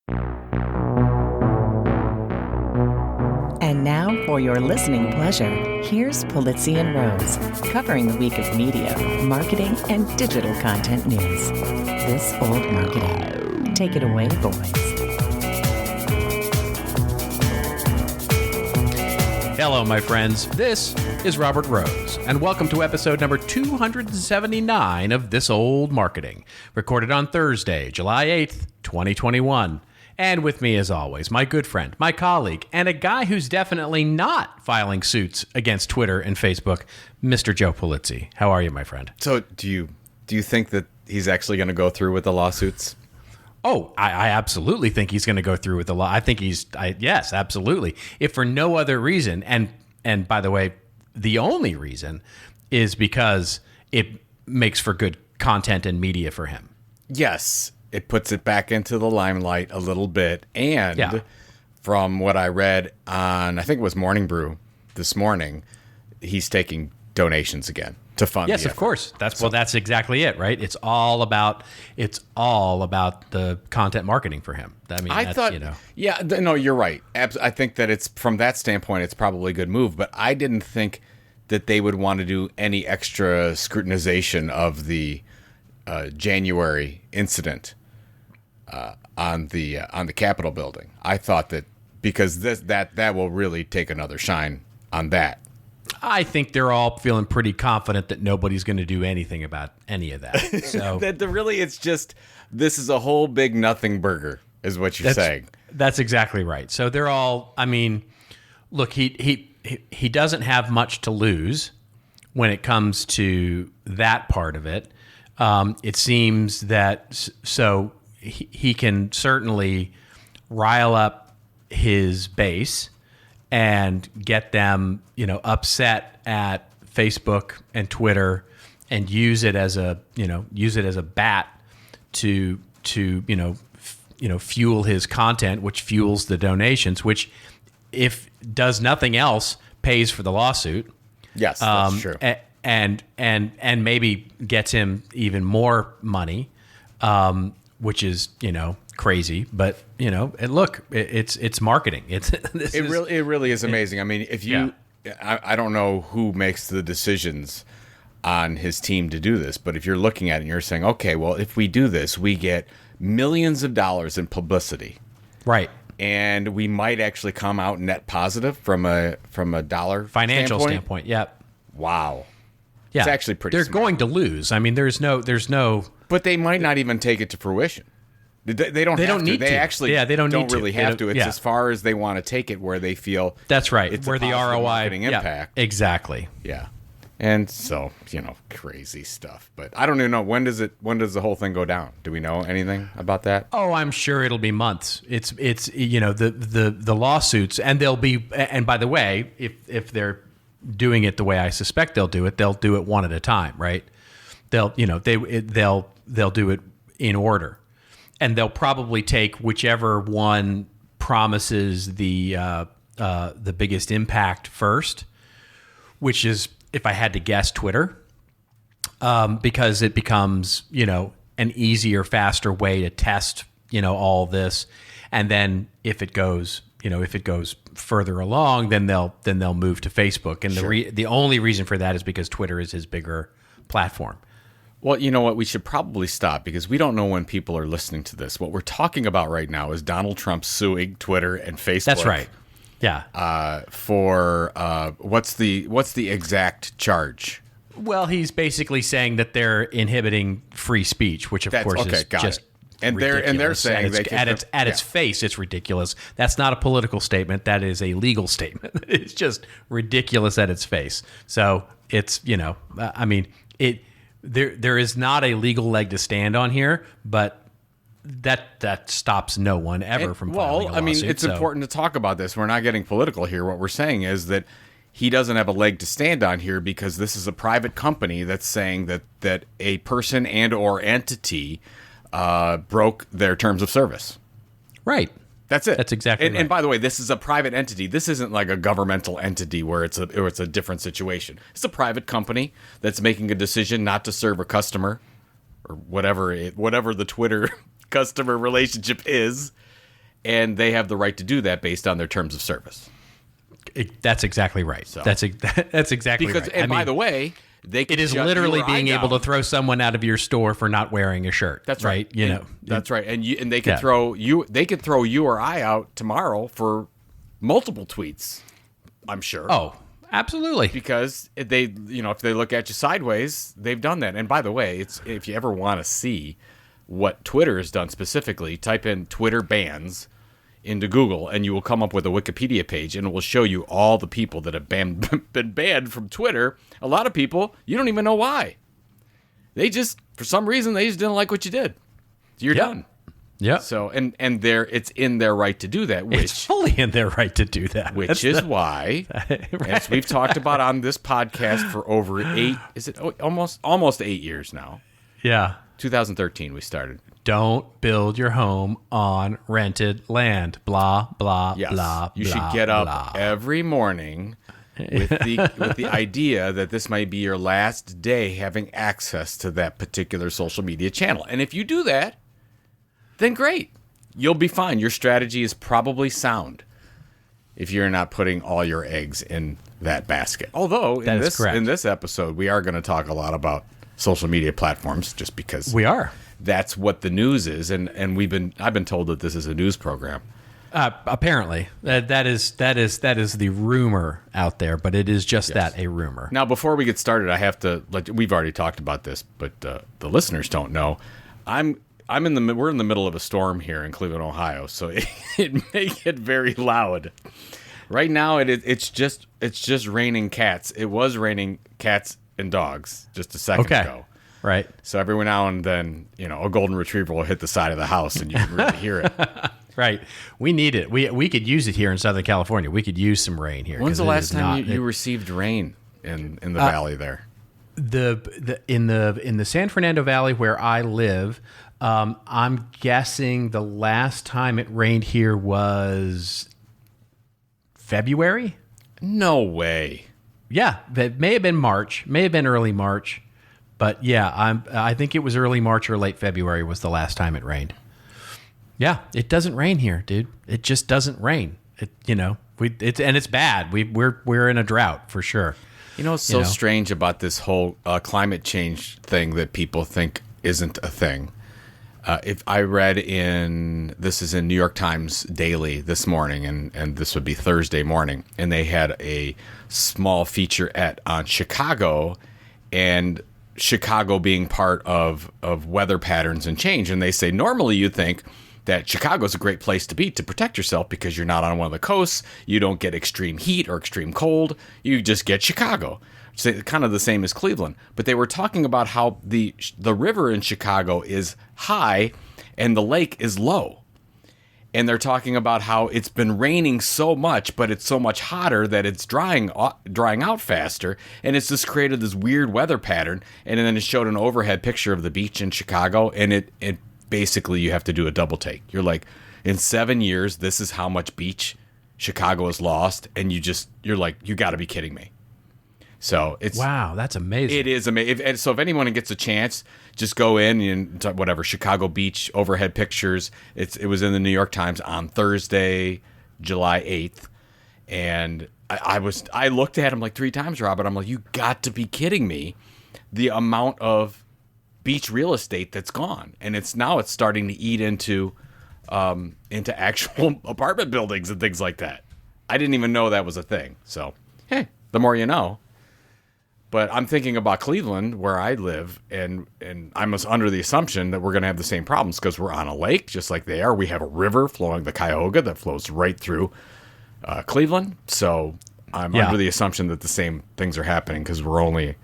And now, for your listening pleasure, here's Polizzi and Rose, covering the week of media, marketing, and digital content news. This Old Marketing. Take it away, boys. Hello, my friends. This is Robert Rose, and welcome to episode number 279 of This Old Marketing, recorded on Thursday, July 8th, 2021. And with me, as always, my good friend, my colleague, and a guy who's definitely not filing suits against Twitter and Facebook, Mr. Joe Polizzi. How are you, my friend? So do you think that he's actually going to go through with the lawsuits? Oh, I absolutely think he's going to go through with the law. I think yes, absolutely. If for no other reason, and by the way, the only reason is because it makes for good content and media for him. Yes. It puts it back into the limelight a little bit. And from what I read on, I think it was Morning Brew this morning, he's taking donations again to fund. Yes, of course. That's exactly it, right? It's all about the content marketing for him. I mean, yeah, no, you're right. I think that it's from that standpoint, it's probably a good move. But I didn't think that they would want to do any extra scrutinization of the January incident on the Capitol building. I thought that because that will really take another shine on that. I think they're all feeling pretty confident that nobody's going to do anything about any of that. So it's just, this is a whole big nothing burger, is what you're saying. That's exactly right. So they're all. I mean, look, he doesn't have much to lose when it comes to that part of it. It seems that he can certainly rile up his base and get them, upset at Facebook and Twitter, and use it as a bat to fuel his content, which fuels the donations, which, if does nothing else, pays for the lawsuit. Yes, that's true. And maybe gets him even more money, which is, crazy, but and look, it's marketing. It really is amazing. I mean, if you, I don't know who makes the decisions on his team to do this, but if you're looking at it and you're saying, okay, well, if we do this, we get millions of dollars in publicity, right? And we might actually come out net positive from a dollar financial standpoint. Yep. Wow. Yeah. It's actually pretty. They're smart. going to lose. I mean, there's no. But they might not even take it to fruition. They don't need to. They actually don't really have to. It's as far as they want to take it, where they feel that's right. It's where the ROI impact. Exactly. Yeah. And so, crazy stuff. But I don't even know, when does the whole thing go down? Do we know anything about that? Oh, I'm sure it'll be months. It's the lawsuits, and they'll be, and by the way, if they're doing it the way I suspect they'll do it one at a time, right? They'll do it in order. And they'll probably take whichever one promises the biggest impact first, which is, if I had to guess, Twitter, because it becomes an easier, faster way to test all this, and then if it goes further along, then they'll move to Facebook, and sure. The only reason for that is because Twitter is his bigger platform. Well, you know what? We should probably stop, because we don't know when people are listening to this. What we're talking about right now is Donald Trump suing Twitter and Facebook. That's right. Yeah. For what's the exact charge? Well, he's basically saying that they're inhibiting free speech, which of course is just ridiculous. And they're saying at its face, it's ridiculous. That's not a political statement. That is a legal statement. It's just ridiculous at its face. So it's There is not a legal leg to stand on here, but that stops no one ever from filing a lawsuit. It's important to talk about this. We're not getting political here. What we're saying is that he doesn't have a leg to stand on here, because this is a private company that's saying that a person and or entity broke their terms of service. Right. That's it. That's exactly right. And by the way, this is a private entity. This isn't like a governmental entity where it's a different situation. It's a private company that's making a decision not to serve a customer, or whatever the Twitter customer relationship is, and they have the right to do that based on their terms of service. That's exactly right. So. That's exactly because, right. And by the way, it is literally being able to throw someone out of your store for not wearing a shirt. That's right. That's right. And they could throw you. They could throw you or I out tomorrow for multiple tweets. I'm sure. Oh, absolutely. Because if they look at you sideways, they've done that. And by the way, if you ever want to see what Twitter has done specifically, type in Twitter bans into Google, and you will come up with a Wikipedia page, and it will show you all the people that have been banned from Twitter. A lot of people, you don't even know why. They just, for some reason, they just didn't like what you did. You're done. Yeah. So, and it's in their right to do that. It's fully in their right to do that. Which is why, right. As we've talked about on this podcast for over almost 8 years now. Yeah. 2013 we started. Don't build your home on rented land. Blah, blah, yes. blah, You blah, should get up blah. every morning with the idea that this might be your last day having access to that particular social media channel. And if you do that, then great. You'll be fine. Your strategy is probably sound if you're not putting all your eggs in that basket. Although in this episode, we are going to talk a lot about social media platforms just because we are. That's what the news is, and I've been told that this is a news program. Apparently, that is the rumor out there, but it is just that, a rumor. Now, before we get started, I have to we've already talked about this, but the listeners don't know. We're in the middle of a storm here in Cleveland, Ohio, so it may get very loud. Right now, it's just raining cats. It was raining cats and dogs just a second ago. Right. So every now and then, a golden retriever will hit the side of the house and you can really hear it. Right. We need it. We could use it here in Southern California. We could use some rain here. When's the last time you received rain in the valley there? In the San Fernando Valley where I live, I'm guessing the last time it rained here was February? No way. Yeah, it may have been March, may have been early March. But yeah, I think it was early March or late February was the last time it rained. Yeah, it doesn't rain here, dude. It just doesn't rain. And it's bad. We're in a drought for sure. It's so strange about this whole climate change thing that people think isn't a thing. If I read this is in New York Times Daily this morning, and this would be Thursday morning, and they had a small featurette on Chicago and Chicago being part of weather patterns and change. And they say normally you'd think that Chicago's a great place to be to protect yourself because you're not on one of the coasts. You don't get extreme heat or extreme cold. You just get Chicago. It's kind of the same as Cleveland. But they were talking about how the river in Chicago is high and the lake is low. And they're talking about how it's been raining so much, but it's so much hotter that it's drying out faster. And it's just created this weird weather pattern. And then it showed an overhead picture of the beach in Chicago. And it basically, you have to do a double take. You're like, in 7 years, this is how much beach Chicago has lost. And you're like, you got to be kidding me. So wow, that's amazing. It is amazing. So if anyone gets a chance, just go in and whatever Chicago Beach overhead pictures. It was in the New York Times on Thursday, July 8th, and I looked at him like 3 times, Robert. I'm like, you got to be kidding me! The amount of beach real estate that's gone, and it's starting to eat into actual apartment buildings and things like that. I didn't even know that was a thing. So hey, the more you know. But I'm thinking about Cleveland, where I live, and I'm under the assumption that we're going to have the same problems because we're on a lake, just like they are. We have a river flowing, the Cuyahoga, that flows right through Cleveland. So I'm under the assumption that the same things are happening because we're only,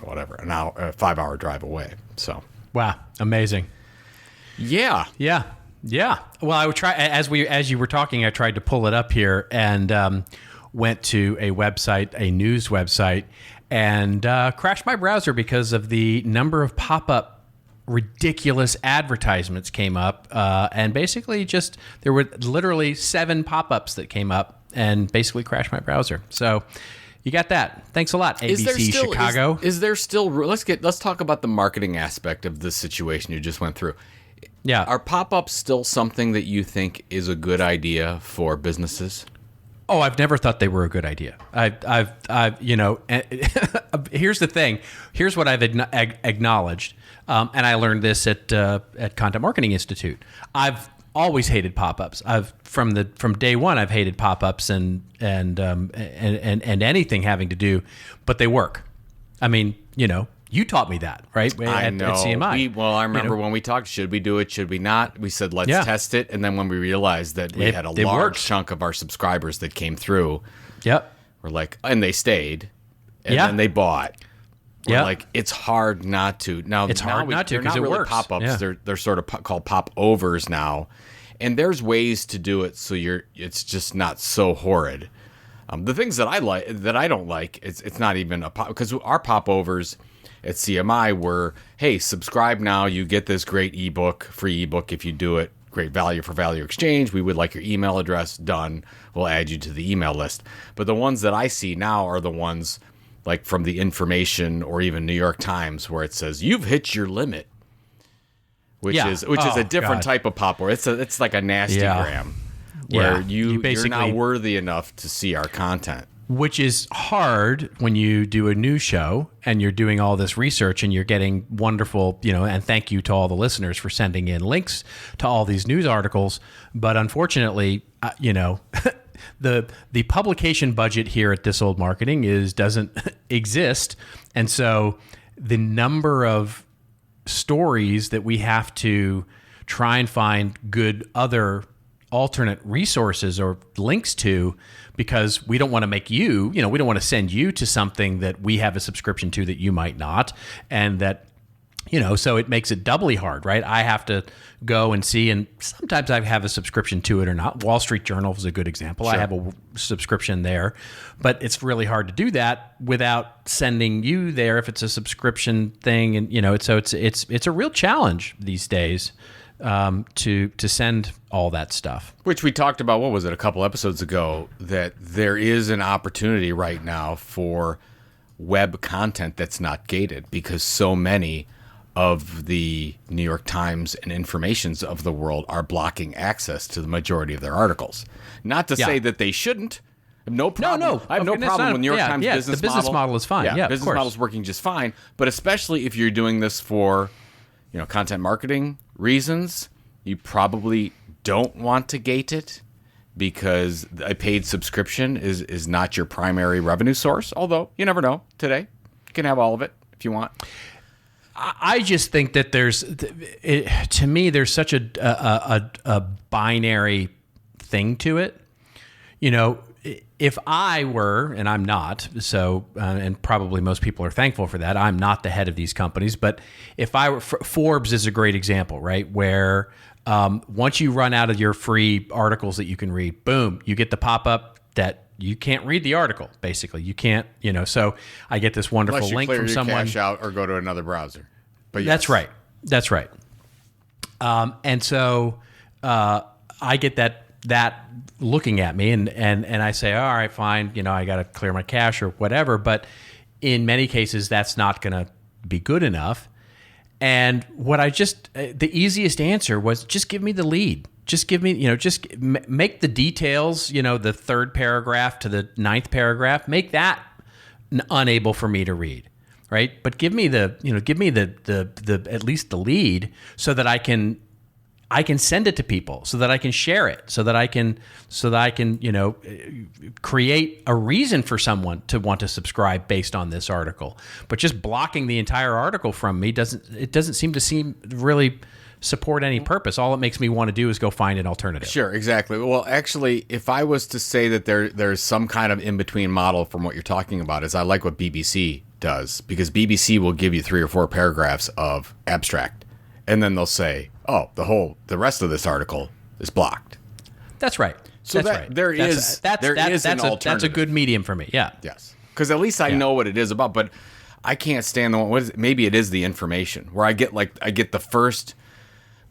whatever, an hour, a 5-hour drive away. So wow, amazing. Yeah. Well, I would try as you were talking. I tried to pull it up here and. Went to a news website, and crashed my browser because of the number of pop-up ridiculous advertisements came up. And basically there were literally 7 pop-ups that came up and basically crashed my browser. So you got that. Thanks a lot, ABC Chicago. Is there still, let's talk about the marketing aspect of this situation you just went through. Yeah. Are pop-ups still something that you think is a good idea for businesses? Oh, I've never thought they were a good idea. I've here's the thing. Here's what I've acknowledged, and I learned this at Content Marketing Institute. I've always hated pop-ups. From day one, I've hated pop-ups and anything having to do, but they work. I mean, you taught me that, right? I know. At CMI. I remember when we talked, should we do it, should we not? We said, let's test it. And then when we realized that we had a large chunk of our subscribers that came through, we're like, and they stayed, and then they bought. We're like, it's hard not to. Now, it's hard not to because it really works. Pop-ups. Yeah. They're sort of called pop-overs now. And there's ways to do it so it's just not so horrid. The things that I don't like, it's not even a pop, because our pop-overs at CMI were, hey, subscribe now, you get this great ebook, free ebook if you do it, great value for value exchange, we would like your email address, done, we'll add you to the email list. But the ones that I see now are the ones like from the Information or even New York Times where it says, you've hit your limit, which is a different type of pop-over. It's like a nasty gram where you're not worthy enough to see our content. Which is hard when you do a news show and you're doing all this research and you're getting wonderful, and thank you to all the listeners for sending in links to all these news articles. But unfortunately, the publication budget here at This Old Marketing doesn't exist. And so the number of stories that we have to try and find good other alternate resources or links to, because we don't want to make we don't want to send you to something that we have a subscription to that you might not. And that, so it makes it doubly hard, right? I have to go and see, and sometimes I have a subscription to it or not. Wall Street Journal is a good example. Sure. I have a subscription there, but it's really hard to do that without sending you there if it's a subscription thing. And, so it's a real challenge these days. To send all that stuff. Which we talked about, what was it, a couple episodes ago, that there is an opportunity right now for web content that's not gated, because so many of the New York Times and Informations of the world are blocking access to the majority of their articles. Not to say that they shouldn't. No problem. No. I have no problem with New York Times business model. The business model is fine. Yeah, business model is working just fine. But especially if you're doing this for, content marketing reasons, you probably don't want to gate it, because a paid subscription is not your primary revenue source. Although you never know. Today, you can have all of it if you want. I just think that to me, there's such a binary thing to it. If I were, and I'm not, so, and probably most people are thankful for that, I'm not the head of these companies, but if I were, Forbes is a great example, right? Where once you run out of your free articles that you can read, boom, you get the pop-up that you can't read the article, basically. You can't, so I get this wonderful Unless you link clear from your someone. cache out or go to another browser. But yes. That's right. And so I get that looking at me and I say, all right, fine, I got to clear my cache or whatever. But in many cases, that's not going to be good enough. And what the easiest answer was just give me the lead. Just give me, just make the details, the third paragraph to the ninth paragraph, make that unable for me to read. Right. But give me the at least the lead so that I can send it to people, so that I can share it, so that I can create a reason for someone to want to subscribe based on this article. But just blocking the entire article from me doesn't seem to really support any purpose. All it makes me want to do is go find an alternative. Sure, exactly. Well, actually, if I was to say that there's some kind of in-between model from what you're talking about, is I like what BBC does, because BBC will give you 3 or 4 paragraphs of abstract, and then they'll say, oh, the rest of this article is blocked. That's right. So that's right. There is an alternative. That's a good medium for me. Yeah. Yes. Because at least I know what it is about, but I can't stand the one. What is it? Maybe it is the Information, where I get the first.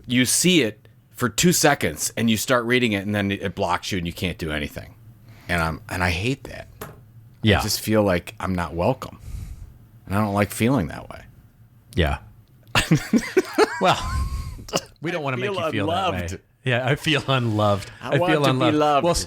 You see it for 2 seconds and you start reading it, and then it blocks you and you can't do anything. And I hate that. Yeah. I just feel like I'm not welcome. And I don't like feeling that way. Yeah. Well, We don't want to make feel you feel unloved. that way. Yeah, I feel unloved. I want to be loved. Well,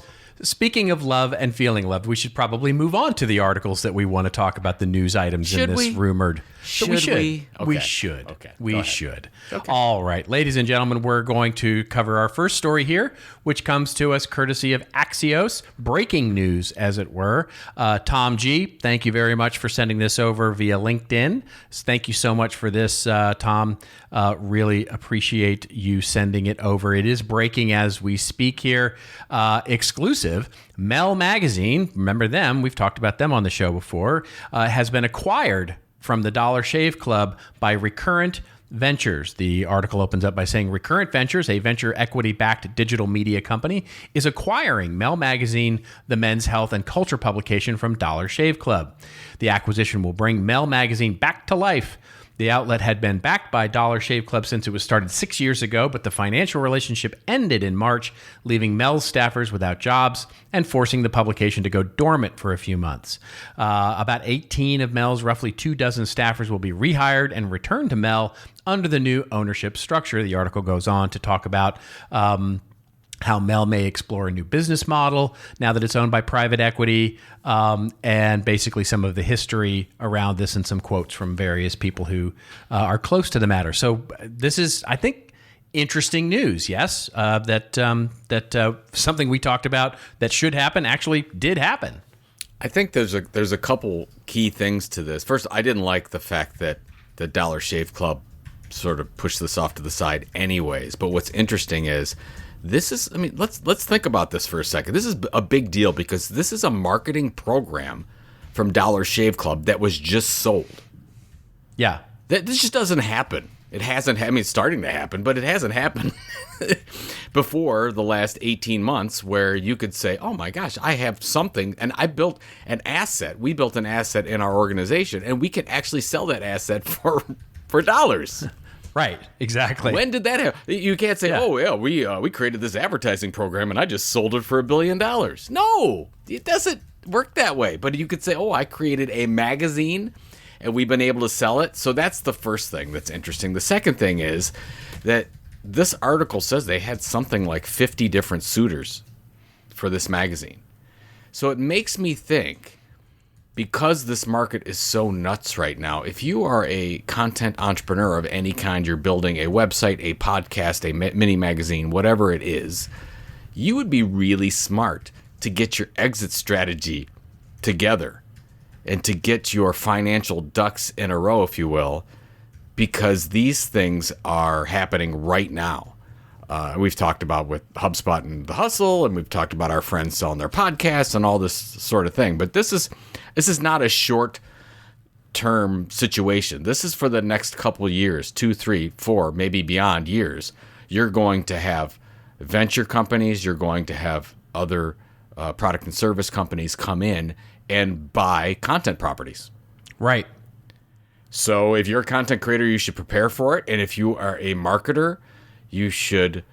speaking of love and feeling loved, we should probably move on to the articles that we want to talk about, the news items in this rumored. Should we should. we? Okay. We should. Okay. We should. Okay. All right. Ladies and gentlemen, we're going to cover our first story here, which comes to us courtesy of Axios. Breaking news, as it were. Tom G., thank you very much for sending this over via LinkedIn. Thank you so much for this, Tom. Really appreciate you sending it over. It is breaking as we speak here. Exclusive. Mel Magazine, remember them, we've talked about them on the show before, has been acquired from the Dollar Shave Club by Recurrent Ventures. The article opens up by saying Recurrent Ventures, a venture equity-backed digital media company, is acquiring Mel Magazine, the men's health and culture publication from Dollar Shave Club. The acquisition will bring Mel Magazine back to life. The outlet had been backed by Dollar Shave Club since it was started 6 years ago, but the financial relationship ended in March, leaving Mel's staffers without jobs and forcing the publication to go dormant for a few months. About 18 of Mel's roughly 24 staffers will be rehired and returned to Mel under the new ownership structure. The article goes on to talk about how Mel may explore a new business model now that it's owned by private equity, and basically some of the history around this and some quotes from various people who are close to the matter. So this is, I think, interesting news, yes, that something we talked about that should happen actually did happen. I think there's a couple key things to this. First, I didn't like the fact that the Dollar Shave Club sort of pushed this off to the side anyways. But what's interesting is, this is, I mean, let's think about this for a second. This is a big deal because this is a marketing program from Dollar Shave Club that was just sold. Yeah. This just doesn't happen. It hasn't, I mean, it's starting to happen, but it hasn't happened before the last 18 months where you could say, oh my gosh, I have something, and I built an asset. We built an asset in our organization, and we can actually sell that asset for dollars. Right, exactly. When did that happen? You can't say, oh, yeah, we created this advertising program and I just sold it for $1 billion. No, it doesn't work that way. But you could say, oh, I created a magazine and we've been able to sell it. So that's the first thing that's interesting. The second thing is that this article says they had something like 50 different suitors for this magazine. So it makes me think, because this market is so nuts right now, if you are a content entrepreneur of any kind, you're building a website, a podcast, a mini magazine, whatever it is, you would be really smart to get your exit strategy together and to get your financial ducks in a row, if you will, because these things are happening right now. We've talked about with HubSpot and The Hustle, and we've talked about our friends selling their podcasts and all this sort of thing. But this is not a short-term situation. This is for the next couple years, 2, 3, 4, maybe beyond years. You're going to have venture companies. You're going to have other product and service companies come in and buy content properties. Right. So if you're a content creator, you should prepare for it. And if you are a marketer, you should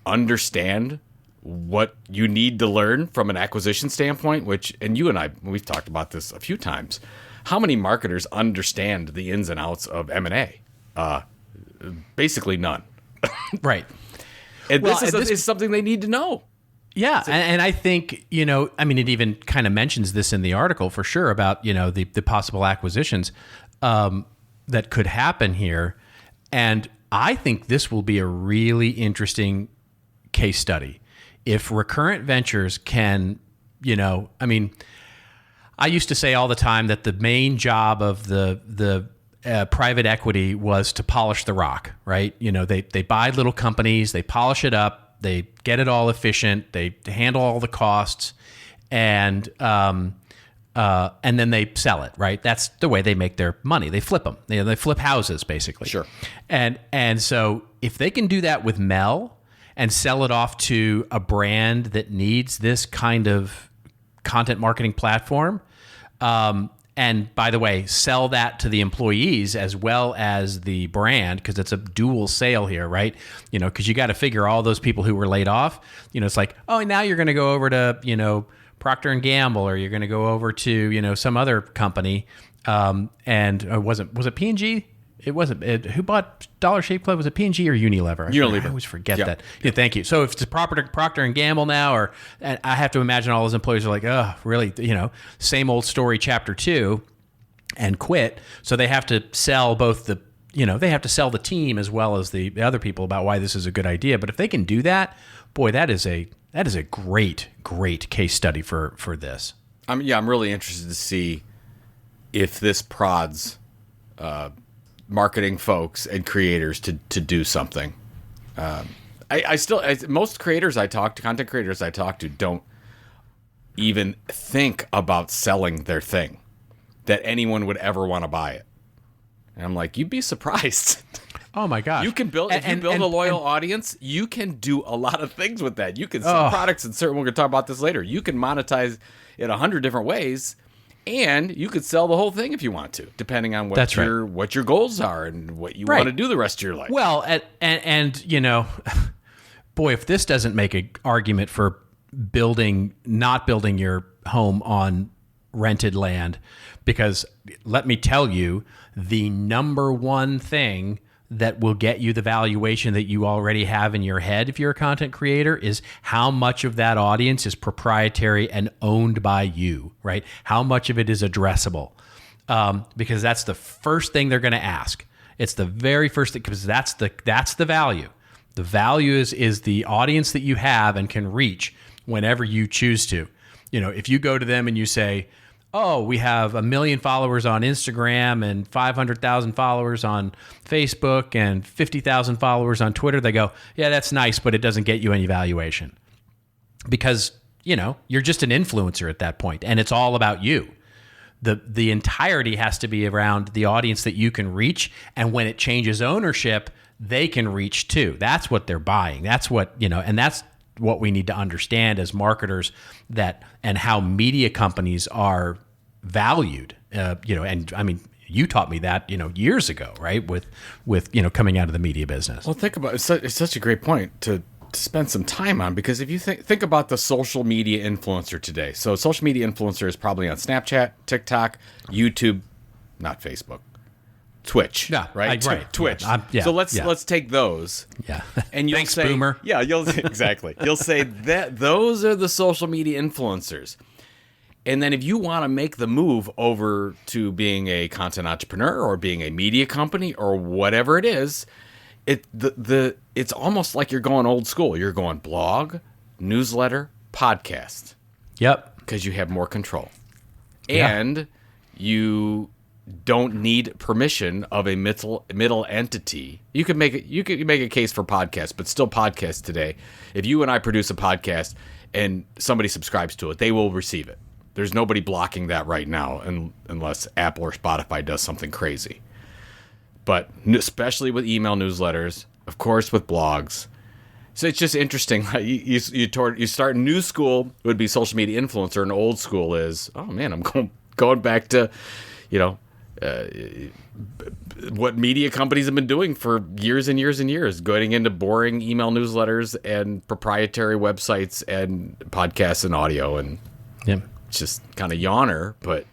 understand what you need to learn from an acquisition standpoint, which, and you and I, we've talked about this a few times. How many marketers understand the ins and outs of M&A? Basically none. Right. And this is something they need to know. Yeah, and I think, I mean, it even kind of mentions this in the article for sure about, the possible acquisitions that could happen here. And I think this will be a really interesting case study. If Recurrent Ventures can, I mean, I used to say all the time that the main job of the private equity was to polish the rock, right? They buy little companies, they polish it up, they get it all efficient, they handle all the costs, and then they sell it, right? That's the way they make their money. They flip them. They flip houses, basically. Sure. And so if they can do that with Mel and sell it off to a brand that needs this kind of content marketing platform, and by the way, sell that to the employees as well as the brand, because it's a dual sale here, right? Because you got to figure all those people who were laid off. It's like, oh, now you're going to go over to, Procter and Gamble, or you're going to go over to, some other company. And was it P&G? It wasn't. Who bought Dollar Shave Club? Was it P&G or Unilever? Unilever. I always forget Yep. that. Yeah, thank you. So if it's Procter and Gamble now, and I have to imagine all those employees are like, oh, really? Same old story, chapter 2, and quit. So they have to sell both they have to sell the team as well as the other people about why this is a good idea. But if they can do that, boy, that is a great case study for this. I'm really interested to see if this prods marketing folks and creators to do something. Most creators content creators I talk to, don't even think about selling their thing, that anyone would ever want to buy it. And I'm like, you'd be surprised. Oh my gosh! You can build if you build a loyal audience. You can do a lot of things with that. You can sell products and certain. We're going to talk about this later. You can monetize it 100 different ways. And you could sell the whole thing if you want to, depending on what your goals are and what you want to do the rest of your life. Well, and boy, if this doesn't make an argument for not building your home on rented land, because let me tell you, the number one thing that will get you the valuation that you already have in your head if you're a content creator is how much of that audience is proprietary and owned by you, right? How much of it is addressable? Because that's the first thing they're going to ask. It's the very first thing, because that's the value. The value is the audience that you have and can reach whenever you choose to. If you go to them and you say, oh, we have 1 million followers on Instagram and 500,000 followers on Facebook and 50,000 followers on Twitter, they go, yeah, that's nice, but it doesn't get you any valuation. Because, you're just an influencer at that point, and it's all about you. The entirety has to be around the audience that you can reach, and when it changes ownership, they can reach too. That's what they're buying. That's what, and that's what we need to understand as marketers, and how media companies are valued, and I mean, you taught me that, years ago, right? With coming out of the media business. Well, think about it. It's such a great point to spend some time on, because if you think about the social media influencer today. So social media influencer is probably on Snapchat, TikTok, YouTube, not Facebook. Twitch, yeah, right? Right. Twitch. Yeah, so let's take those. Yeah. And you'll Thanks, say, boomer. Yeah, exactly. You'll say that those are the social media influencers. And then if you want to make the move over to being a content entrepreneur or being a media company or whatever it is, it's almost like you're going old school. You're going blog, newsletter, podcast. Yep. Because you have more control. Yeah. And you don't need permission of a middle entity. You could make a case for podcasts, but still podcasts today. If you and I produce a podcast and somebody subscribes to it, they will receive it. There's nobody blocking that right now, unless Apple or Spotify does something crazy. But especially with email newsletters, of course with blogs. So it's just interesting. You start new school would be social media influencer, and old school is, oh man, I'm going back to, what media companies have been doing for years and years and years, going into boring email newsletters and proprietary websites and podcasts and audio. And it's just kind of yawner, but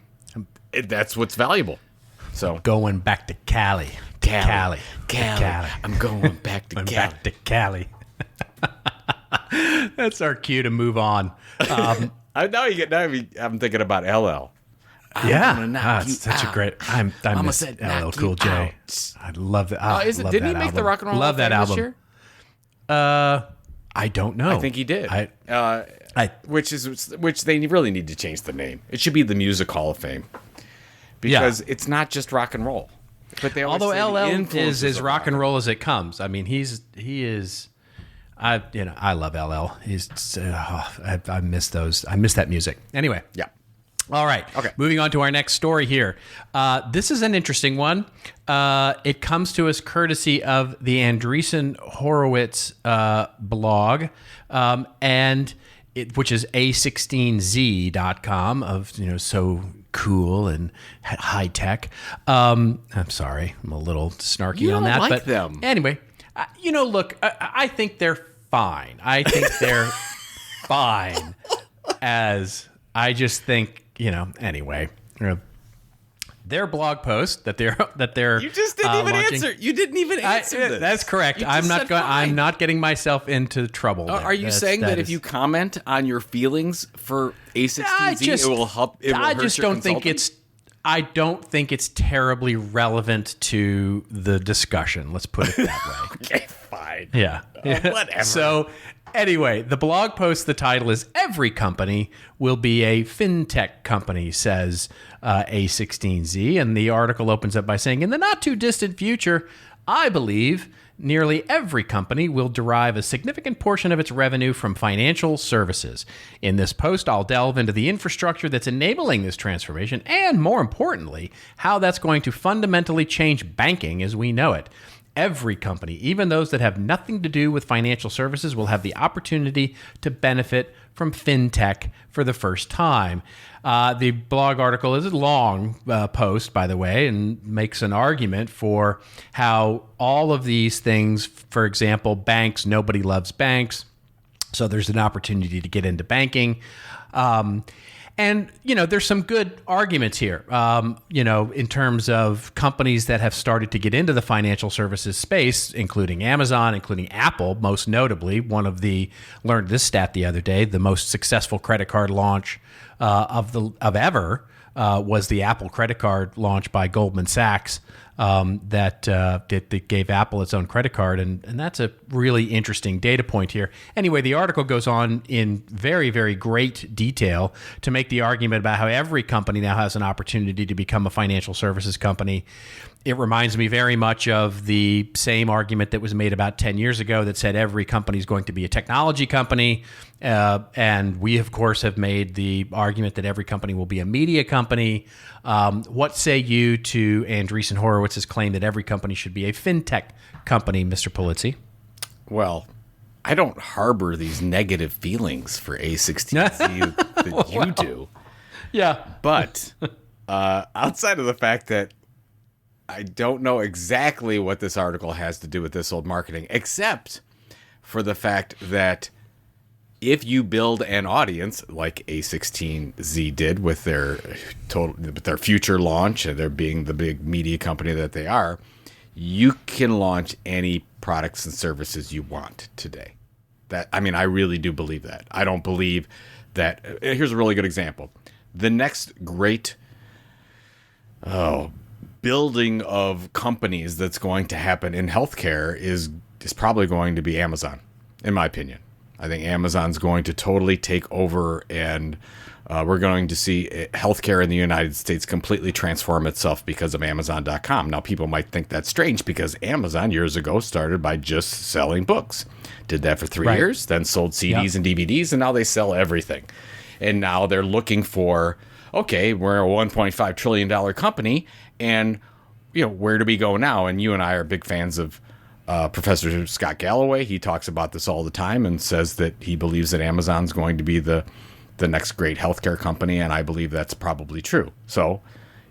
that's what's valuable. So going back to Cali. Cali. I'm going back to Cali. Back to Cali. That's our cue to move on. I'm thinking about LL. It's such a great. I miss LL Cool J. I love that. Didn't he make the Rock and Roll? Love that album. This year? I don't know. I think he did. Which they really need to change the name. It should be the Music Hall of Fame, because it's not just rock and roll. But they although say LL is as rock and roll as it comes. I mean, he is. I love LL. He's. I miss those. I miss that music. Anyway. Yeah. All right. Okay. Moving on to our next story here. This is an interesting one. It comes to us courtesy of the Andreessen Horowitz blog, which is a16z.com of so cool and high tech. I'm sorry, I'm a little snarky on that, but them. Anyway, look, I think they're fine. I think they're fine. As I just think. Anyway, their blog post that they're You just didn't even launching. answer. You didn't even answer this. That's correct. You just said fine. I'm not getting myself into trouble. there. Are you saying that if you comment on your feelings for A16Z, it will help? It will I hurt just your don't think consultant? I don't think it's terribly relevant to the discussion. Let's put it that way. Okay, fine. Yeah. Whatever. So anyway, the blog post, the title is "Every Company Will Be a Fintech Company," says A16Z. And the article opens up by saying, in the not too distant future, I believe nearly every company will derive a significant portion of its revenue from financial services. In this post, I'll delve into the infrastructure that's enabling this transformation and, more importantly, how that's going to fundamentally change banking as we know it. Every company, even those that have nothing to do with financial services, will have the opportunity to benefit from fintech for the first time. The blog article is a long post, by the way, and makes an argument for how all of these things, for example, banks, nobody loves banks, so there's an opportunity to get into banking. And, there's some good arguments here, in terms of companies that have started to get into the financial services space, including Amazon, including Apple, most notably. Learned this stat the other day, the most successful credit card launch of ever was the Apple credit card launch by Goldman Sachs that gave Apple its own credit card. And that's a really interesting data point here. Anyway, the article goes on in very, very great detail to make the argument about how every company now has an opportunity to become a financial services company. It reminds me very much of the same argument that was made about 10 years ago that said every company is going to be a technology company. And we, of course, have made the argument that every company will be a media company. What say you to Andreessen Horowitz's claim that every company should be a fintech company, Mr. Polizzi? Well, I don't harbor these negative feelings for A16Z that you do. Yeah. But outside of the fact that I don't know exactly what this article has to do with This Old Marketing, except for the fact that if you build an audience like A16Z did with their future launch, and they're being the big media company that they are, you can launch any products and services you want today. I really do believe that. I don't believe that. Here's a really good example. The next great building of companies that's going to happen in healthcare is probably going to be Amazon, in my opinion. I think Amazon's going to totally take over, and we're going to see healthcare in the United States completely transform itself because of Amazon.com. Now, people might think that's strange because Amazon years ago started by just selling books. Did that for 3 years, then sold CDs and DVDs, and now they sell everything. And now they're looking for, okay, we're a $1.5 trillion company, and where do we go now? And you and I are big fans of Professor Scott Galloway. He talks about this all the time and says that he believes that Amazon's going to be the next great healthcare company, and I believe that's probably true. So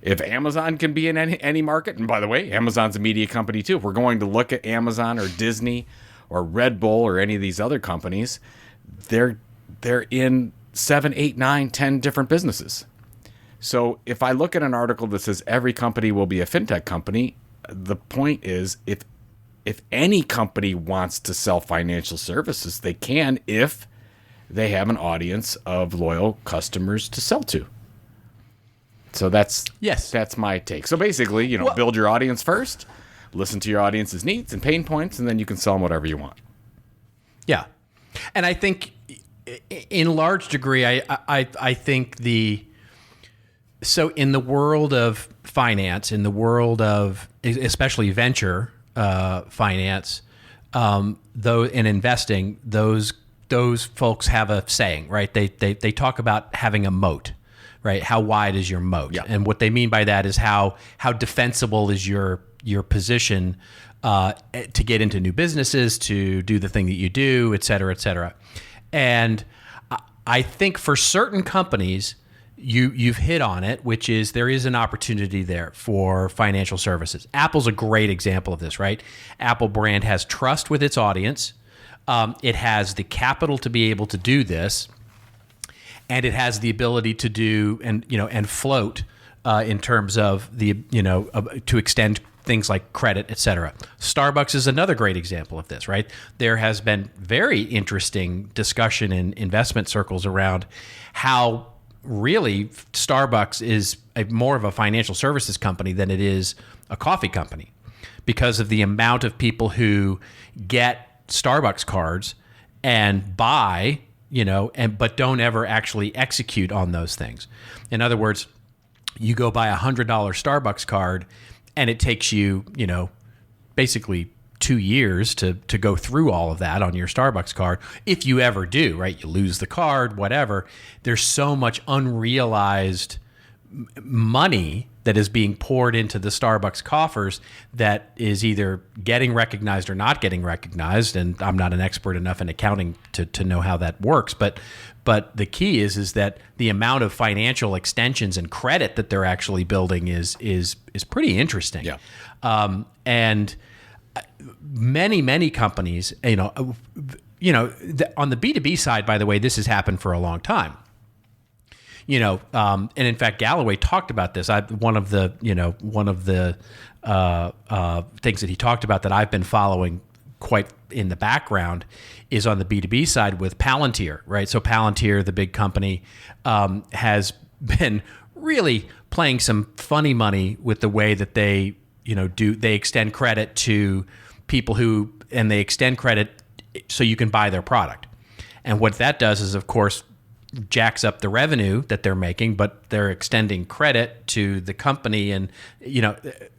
if Amazon can be in any market, and by the way, Amazon's a media company too. If we're going to look at Amazon or Disney or Red Bull or any of these other companies, they're in 7, 8, 9, 10 different businesses. So if I look at an article that says every company will be a fintech company, the point is if any company wants to sell financial services, they can if they have an audience of loyal customers to sell to. So that's my take. So basically, build your audience first, listen to your audience's needs and pain points, and then you can sell them whatever you want. Yeah. And I think in large degree, I think so in the world of finance, in the world of especially venture finance, though in investing, those folks have a saying, right? They talk about having a moat, right? How wide is your moat? Yeah. And what they mean by that is how defensible is your position to get into new businesses, to do the thing that you do, et cetera, et cetera. And I think for certain companies, you've hit on it, which is there is an opportunity there for financial services. Apple's a great example of this, right? Apple brand has trust with its audience. It has the capital to be able to do this, and it has the ability to do and float in terms of to extend things like credit, et cetera. Starbucks is another great example of this, right? There has been very interesting discussion in investment circles around how really Starbucks is more of a financial services company than it is a coffee company, because of the amount of people who get Starbucks cards and buy, but don't ever actually execute on those things. In other words, you go buy $100 Starbucks card, and it takes you, basically 2 years to go through all of that on your Starbucks card. If you ever do, right? You lose the card, whatever. There's so much unrealized money that is being poured into the Starbucks coffers that is either getting recognized or not getting recognized. And I'm not an expert enough in accounting to know how that works. But the key is that the amount of financial extensions and credit that they're actually building is pretty interesting. Yeah. And many companies, on the B2B side, by the way, this has happened for a long time. And in fact, Galloway talked about this. One of the things that he talked about that I've been following quite in the background is on the B2B side with Palantir, right? So Palantir, the big company, has been really playing some funny money with the way that they extend credit to people and they extend credit so you can buy their product. And what that does is, of course, jacks up the revenue that they're making, but they're extending credit to the company. And,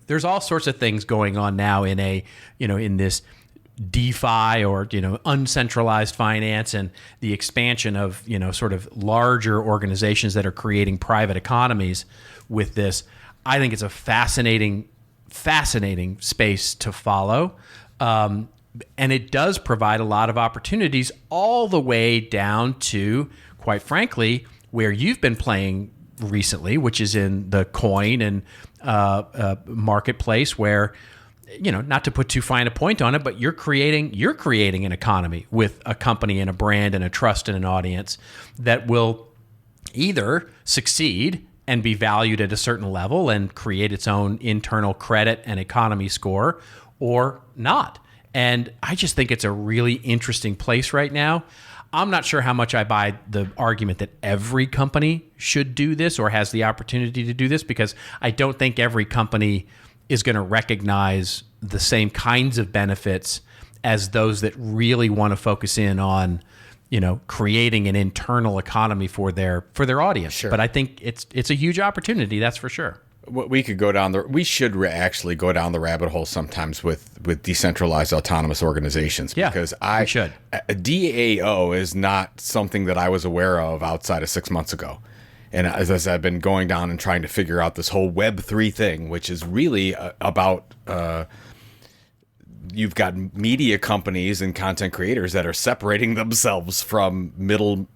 there's all sorts of things going on now in this DeFi or, uncentralized finance and the expansion of, sort of larger organizations that are creating private economies with this. I think it's a fascinating space to follow. And it does provide a lot of opportunities all the way down to, quite frankly, where you've been playing recently, which is in the coin and marketplace where, not to put too fine a point on it, but you're creating an economy with a company and a brand and a trust and an audience that will either succeed and be valued at a certain level and create its own internal credit and economy score, or not. And I just think it's a really interesting place right now. I'm not sure how much I buy the argument that every company should do this or has the opportunity to do this, because I don't think every company is going to recognize the same kinds of benefits as those that really want to focus in on, creating an internal economy for their audience. Sure. But I think it's a huge opportunity, that's for sure. We could go down we should actually go down the rabbit hole sometimes with decentralized autonomous organizations, because we should. A DAO is not something that I was aware of outside of 6 months ago. And as I've been going down and trying to figure out this whole Web3 thing, which is really about, you've got media companies and content creators that are separating themselves from middle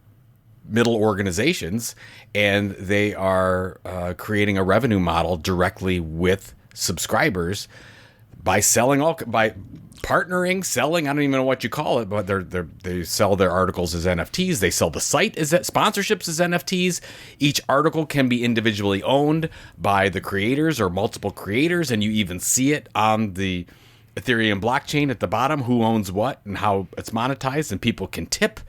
organizations, and they are creating a revenue model directly with subscribers by partnering, selling. I don't even know what you call it, but they sell their articles as NFTs. They sell the site as sponsorships as NFTs. Each article can be individually owned by the creators or multiple creators, and you even see it on the Ethereum blockchain at the bottom, who owns what and how it's monetized, and people can tip.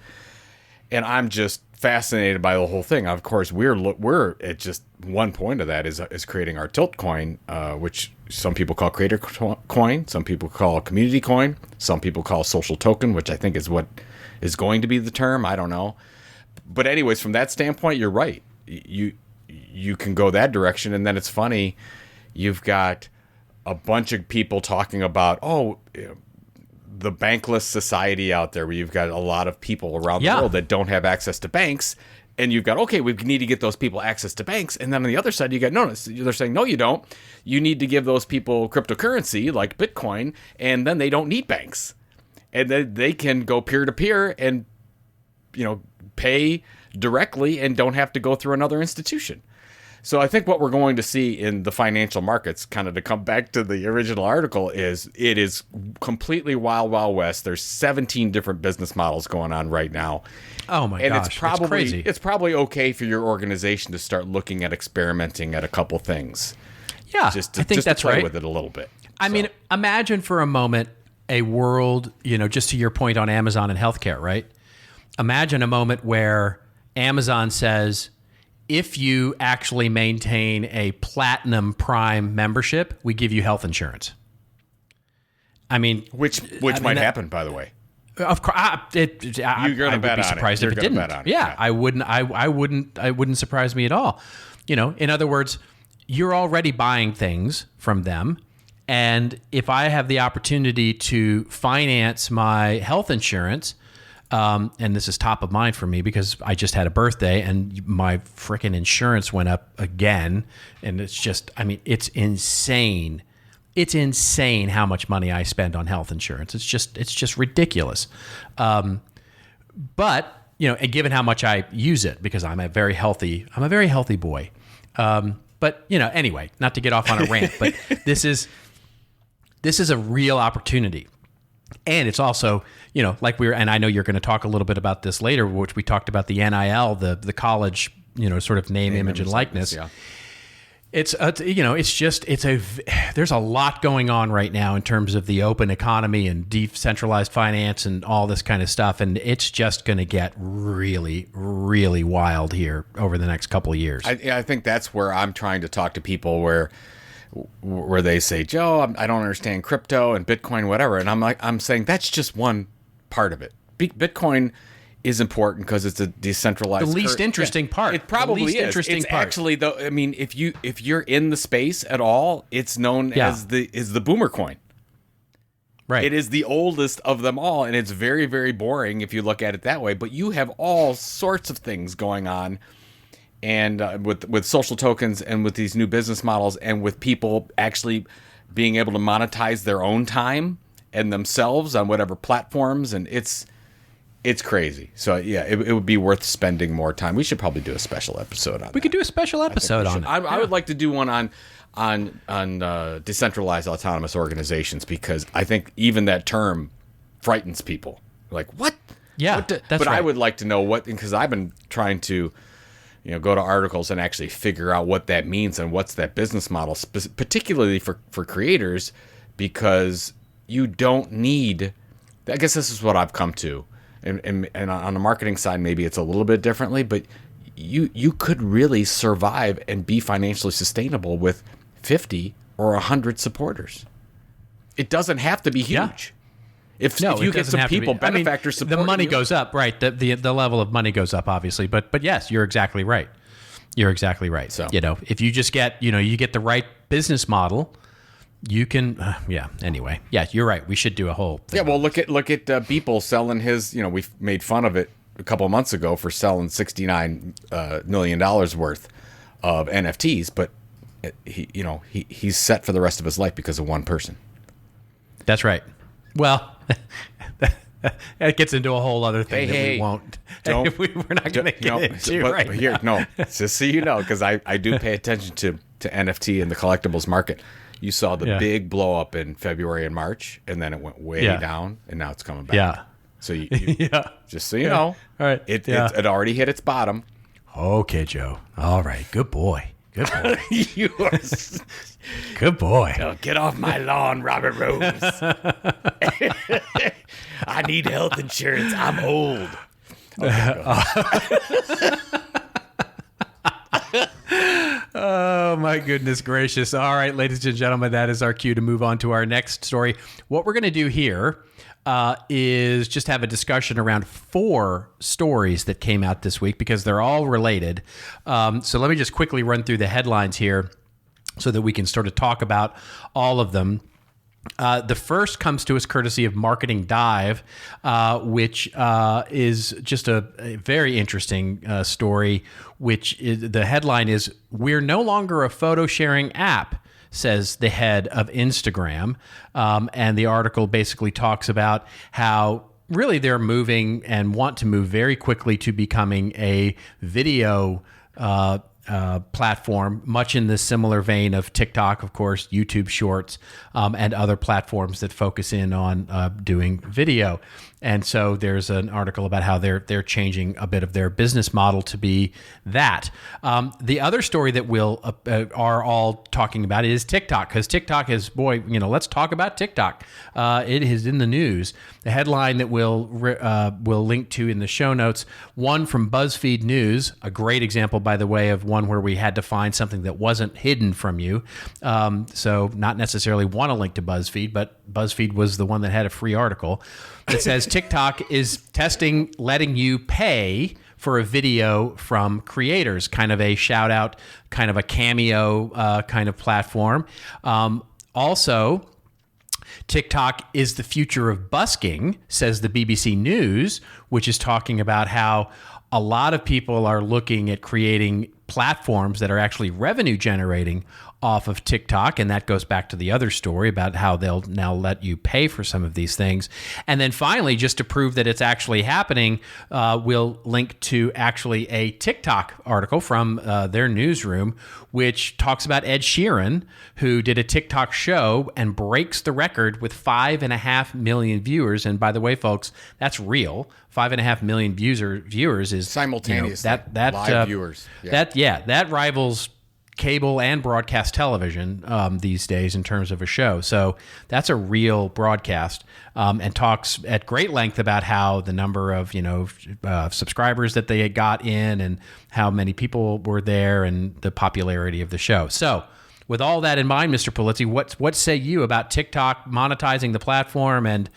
And I'm just fascinated by the whole thing. Of course, we're at just one point of that is creating our Tilt coin, which some people call creator coin, some people call community coin, some people call social token, which I think is what is going to be the term. I don't know. But anyways, from that standpoint, you're right. You can go that direction. And then it's funny, you've got a bunch of people talking about, the bankless society out there, where you've got a lot of people around the world that don't have access to banks. And you've got, we need to get those people access to banks. And then on the other side, you got, they're saying, no, you don't. You need to give those people cryptocurrency like Bitcoin, and then they don't need banks. And then they can go peer-to-peer and, pay directly and don't have to go through another institution. So I think what we're going to see in the financial markets, kind of to come back to the original article, is it is completely wild, wild west. There's 17 different business models going on right now. Oh my and gosh, it's crazy. It's probably okay for your organization to start looking at experimenting at a couple things. Yeah, just to, I think just that's to play right. with it a little bit. I mean, imagine for a moment a world, just to your point on Amazon and healthcare, right? Imagine a moment where Amazon says, if you actually maintain a Platinum Prime membership, we give you health insurance. I mean, which might happen, by the way. Of course, I would be surprised if it didn't. Yeah, I wouldn't. I wouldn't. It wouldn't surprise me at all. In other words, you're already buying things from them, and if I have the opportunity to finance my health insurance. And this is top of mind for me because I just had a birthday and my freaking insurance went up again. And it's just, it's insane. It's insane how much money I spend on health insurance. It's just ridiculous. But, and given how much I use it because I'm a very healthy boy. But, anyway, not to get off on a rant, but this is a real opportunity. And it's also, and I know you're going to talk a little bit about this later, which we talked about the NIL, the college, sort of name, image, and likeness. Yeah. There's a lot going on right now in terms of the open economy and decentralized finance and all this kind of stuff. And it's just going to get really, really wild here over the next couple of years. I think that's where I'm trying to talk to people where they say, Joe, I don't understand crypto and Bitcoin, whatever. And I'm saying that's just one part of it. Bitcoin is important because it's a decentralized. The least interesting part. It probably is. It's actually, though. I mean, if you're in the space at all, it's known as the boomer coin. Right. It is the oldest of them all, and it's very, very boring if you look at it that way. But you have all sorts of things going on. And with social tokens and with these new business models and with people actually being able to monetize their own time and themselves on whatever platforms, and it's crazy. So yeah, it would be worth spending more time. We should probably do a special episode on that. We could do a special episode on it. I would like to do one on decentralized autonomous organizations because I think even that term frightens people. Like, what? Yeah, that's right. But I would like to know what, because I've been trying to go to articles and actually figure out what that means and what's that business model, particularly for creators, because you don't need, I guess this is what I've come to. And on the marketing side, maybe it's a little bit differently, but you could really survive and be financially sustainable with 50 or 100 supporters. It doesn't have to be huge. Yeah. If you get some people, benefactors, supporting the money you, goes up, right? The level of money goes up, obviously. But yes, you're exactly right. You're exactly right. So if you just get you get the right business model, you can. Anyway, yeah, you're right. We should do a whole thing. Yeah. Well, look at Beeple selling his. We made fun of it a couple of months ago for selling $69 million worth of NFTs, but he's set for the rest of his life because of one person. That's right. Well, that gets into a whole other thing that we won't. We're not going to get into right here. No, just so you know, because I do pay attention to NFT and the collectibles market. You saw the big blow up in February and March, and then it went way down, and now it's coming back. Yeah. So you just so you know, all right, it already hit its bottom. Okay, Joe. All right, good boy. Good boy. You are good boy. Oh, get off my lawn, Robert Rose. I need health insurance. I'm old. Okay, oh, my goodness gracious. All right, ladies and gentlemen, that is our cue to move on to our next story. What we're going to do here is just have a discussion around 4 stories that came out this week because they're all related. So let me just quickly run through the headlines here so that we can sort of talk about all of them. The first comes to us courtesy of Marketing Dive, which is just a very interesting story, which the headline is, "We're no longer a photo sharing app," says the head of Instagram. And the article basically talks about how really they're moving and want to move very quickly to becoming a video platform, much in the similar vein of TikTok, of course, YouTube Shorts, and other platforms that focus in on doing video. And so there's an article about how they're changing a bit of their business model to be that. The other story that we'll are all talking about is TikTok, because TikTok is, let's talk about TikTok. It is in the news. The headline that we'll link to in the show notes, one from BuzzFeed News, a great example, by the way, of one where we had to find something that wasn't hidden from you. So not necessarily want to link to BuzzFeed, but BuzzFeed was the one that had a free article. It says TikTok is testing letting you pay for a video from creators, kind of a shout out, kind of a cameo kind of platform. Also, TikTok is the future of busking, says the BBC News, which is talking about how a lot of people are looking at creating platforms that are actually revenue generating off of TikTok. And that goes back to the other story about how they'll now let you pay for some of these things. And then finally, just to prove that it's actually happening, we'll link to actually a TikTok article from their newsroom, which talks about Ed Sheeran, who did a TikTok show and breaks the record with 5.5 million viewers. And by the way, folks, that's real. 5.5 million viewers is simultaneous, that live viewers. Yeah. That rivals cable and broadcast television these days in terms of a show. So that's a real broadcast, and talks at great length about how the number of subscribers that they had got in and how many people were there and the popularity of the show. So with all that in mind, Mr. Polizzi, what say you about TikTok monetizing the platform and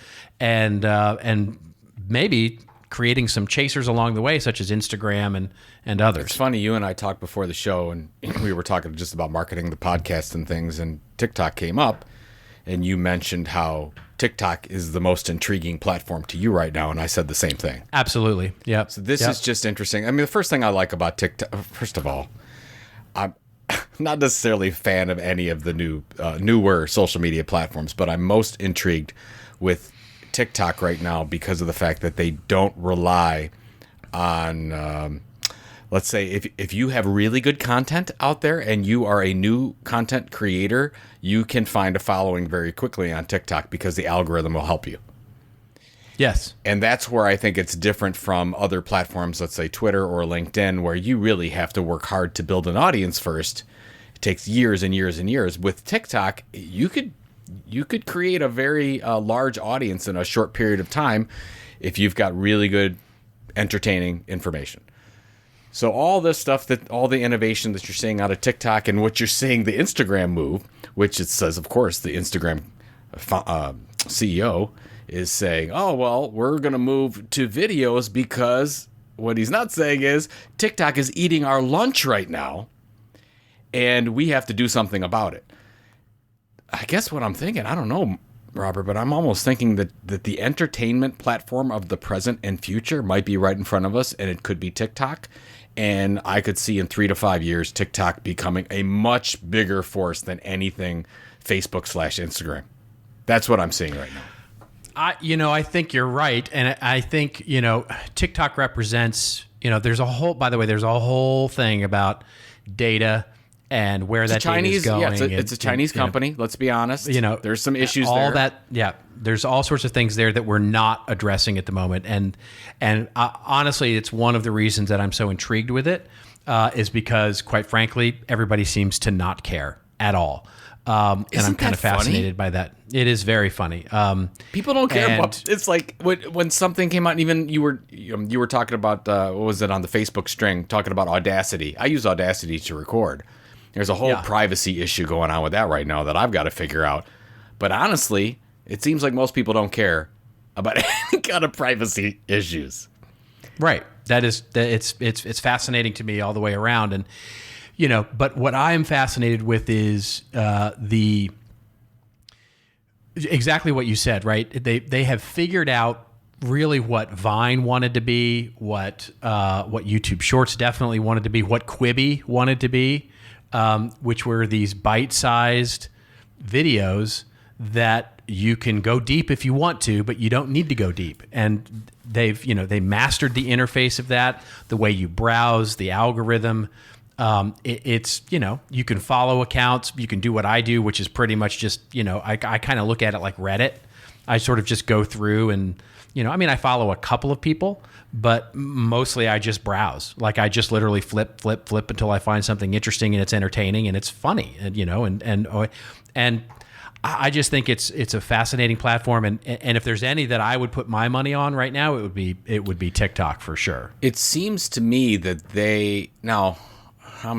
maybe creating some chasers along the way, such as Instagram and others? It's funny, you and I talked before the show, and we were talking just about marketing the podcast and things, and TikTok came up, and you mentioned how TikTok is the most intriguing platform to you right now, and I said the same thing. Absolutely, yeah. So this is just interesting. I mean, the first thing I like about TikTok, first of all, I'm not necessarily a fan of any of the newer social media platforms, but I'm most intrigued with TikTok right now because of the fact that they don't rely on, let's say, if you have really good content out there and you are a new content creator, you can find a following very quickly on TikTok because the algorithm will help you. Yes. And that's where I think it's different from other platforms, let's say Twitter or LinkedIn, where you really have to work hard to build an audience first. It takes years and years and years. With TikTok, you could create a very large audience in a short period of time if you've got really good, entertaining information. So all this stuff, all the innovation that you're seeing out of TikTok and what you're seeing the Instagram move, which it says, of course, the Instagram CEO is saying, oh, well, we're going to move to videos because what he's not saying is TikTok is eating our lunch right now and we have to do something about it. I guess what I'm thinking, I don't know, Robert, but I'm almost thinking that the entertainment platform of the present and future might be right in front of us, and it could be TikTok. And I could see in 3 to 5 years TikTok becoming a much bigger force than anything Facebook/Instagram. That's what I'm seeing right now. I think you're right, and I think TikTok represents there's a whole thing about data and where that data is going. Yeah, it's a Chinese company. Let's be honest. There's some issues all there. There's all sorts of things there that we're not addressing at the moment. And honestly, it's one of the reasons that I'm so intrigued with it is because, quite frankly, everybody seems to not care at all. And I'm kind of fascinated by that. It is very funny. People don't care. It's like when something came out, and even you were talking about, what was it on the Facebook string, talking about Audacity. I use Audacity to record. There's a whole privacy issue going on with that right now that I've got to figure out. But honestly, it seems like most people don't care about any kind of privacy issues. Right. It's fascinating to me all the way around. And, but what I am fascinated with is exactly what you said, right? They have figured out really what Vine wanted to be, what YouTube Shorts definitely wanted to be, what Quibi wanted to be. Which were these bite-sized videos that you can go deep if you want to, but you don't need to go deep. And they mastered the interface of that, the way you browse, the algorithm. It's, you can follow accounts, you can do what I do, which is pretty much just, I kind of look at it like Reddit. I sort of just go through and, I follow a couple of people, but mostly I just browse. Like I just literally flip until I find something interesting and it's entertaining and it's funny, and I just think it's a fascinating platform. And if there's any that I would put my money on right now, it would be TikTok for sure. It seems to me that how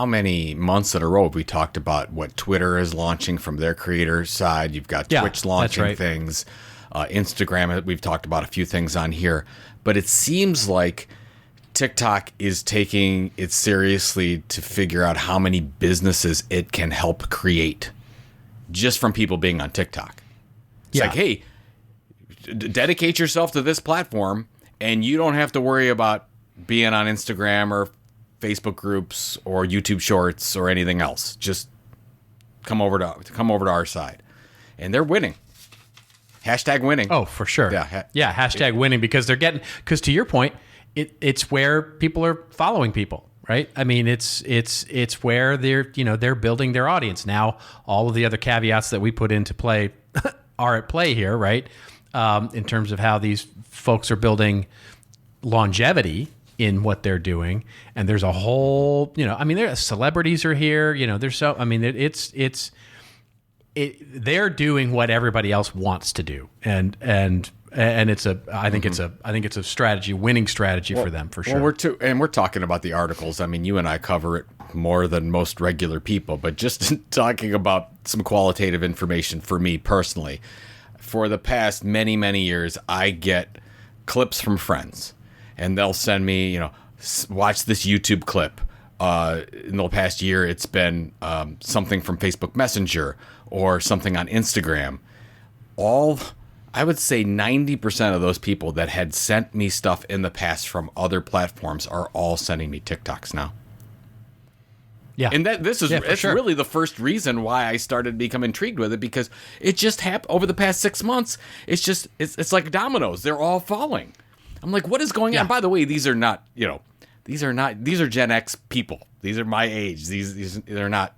many months in a row have we talked about what Twitter is launching from their creator side? You've got Twitch launching things, Instagram. We've talked about a few things on here, but it seems like TikTok is taking it seriously to figure out how many businesses it can help create just from people being on TikTok. It's like, hey, dedicate yourself to this platform and you don't have to worry about being on Instagram or Facebook groups or YouTube shorts or anything else. Just come over to our side. And they're winning. Hashtag winning. Oh, for sure. Yeah. Hashtag winning because because to your point, it's where people are following people, right? I mean, it's where they're building their audience. Now, all of the other caveats that we put into play are at play here, right? In terms of how these folks are building longevity in what they're doing. And there's a whole, their celebrities are here, they're doing what everybody else wants to do. And I think it's a strategy, winning strategy for them for sure. Well, we're talking about the articles. I mean, you and I cover it more than most regular people, but just talking about some qualitative information for me personally, for the past many, many years, I get clips from friends and they'll send me, watch this YouTube clip. In the past year, it's been something from Facebook Messenger or something on Instagram. I would say 90% of those people that had sent me stuff in the past from other platforms are all sending me TikToks now. Yeah. And it's really the first reason why I started to become intrigued with it, because it just happened over the past 6 months. It's like dominoes. They're all falling. I'm like, what is going on? By the way, these are Gen X people. These are my age. They're not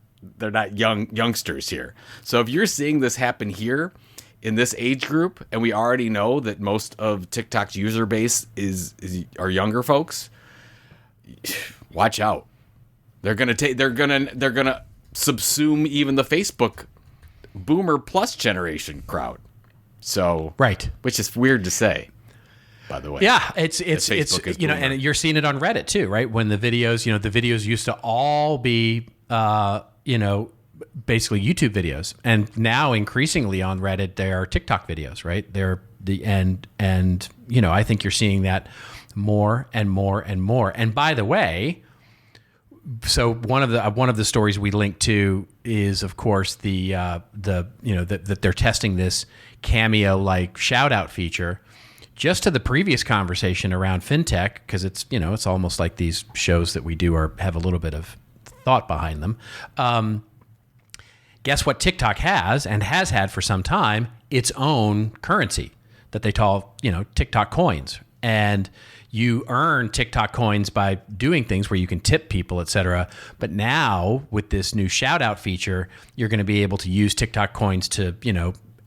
youngsters here. So if you're seeing this happen here in this age group, and we already know that most of TikTok's user base are younger folks, watch out. They're gonna subsume even the Facebook Boomer Plus generation crowd. So which is weird to say, by the way. Yeah, it's and you're seeing it on Reddit too, right? When the videos used to all be basically YouTube videos, and now increasingly on Reddit they are TikTok videos, right? They're I think you're seeing that more and more and more. And by the way, so one of the stories we linked to is, of course, that they're testing this Cameo like shout out feature. Just to the previous conversation around fintech, because it's almost like these shows that we do have a little bit of thought behind them. Guess what TikTok has and has had for some time? Its own currency that they call TikTok coins, and you earn TikTok coins by doing things where you can tip people, etc. But now with this new shout out feature, you're going to be able to use TikTok coins to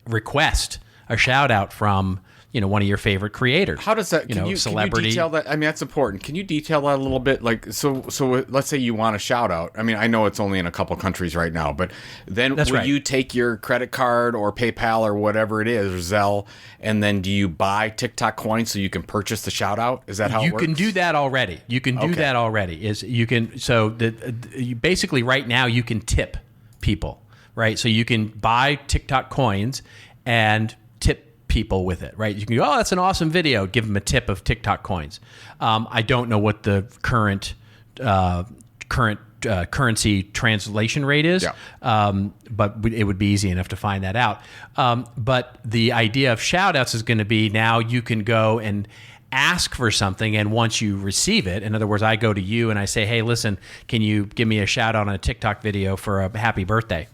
request a shout out from one of your favorite creators. How does that, celebrity? Can you detail that? I mean, that's important. Can you detail that a little bit? Like, so let's say you want a shout out. I mean, I know it's only in a couple countries right now, but then will you take your credit card or PayPal or whatever it is, or Zelle, and then do you buy TikTok coins so you can purchase the shout out? Is that how it works? You can do that already. Basically right now you can tip people, right? So you can buy TikTok coins and tip people with it, right? You can go, oh, that's an awesome video. Give them a tip of TikTok coins. I don't know what the current currency translation rate is, but it would be easy enough to find that out. But the idea of shout outs is going to be now you can go and ask for something, and once you receive it, in other words, I go to you and I say, hey, listen, can you give me a shout out on a TikTok video for a happy birthday?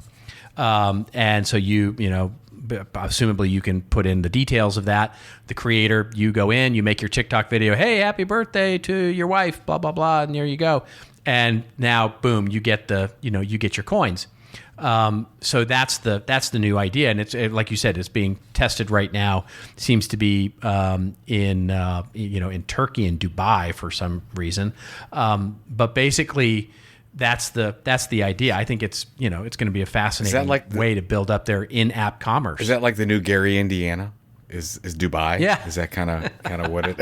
And so you assumably you can put in the details of that. The creator, you go in, you make your TikTok video. Hey, happy birthday to your wife, blah, blah, blah. And there you go. And now, boom, you get you get your coins. So that's the new idea. And it's like you said, it's being tested right now. Seems to be in Turkey and Dubai for some reason. But basically, that's the idea. I think it's going to be a fascinating way to build up their in-app commerce. Is that like the new Gary, Indiana? Is Dubai? Yeah. Is that kind of what it,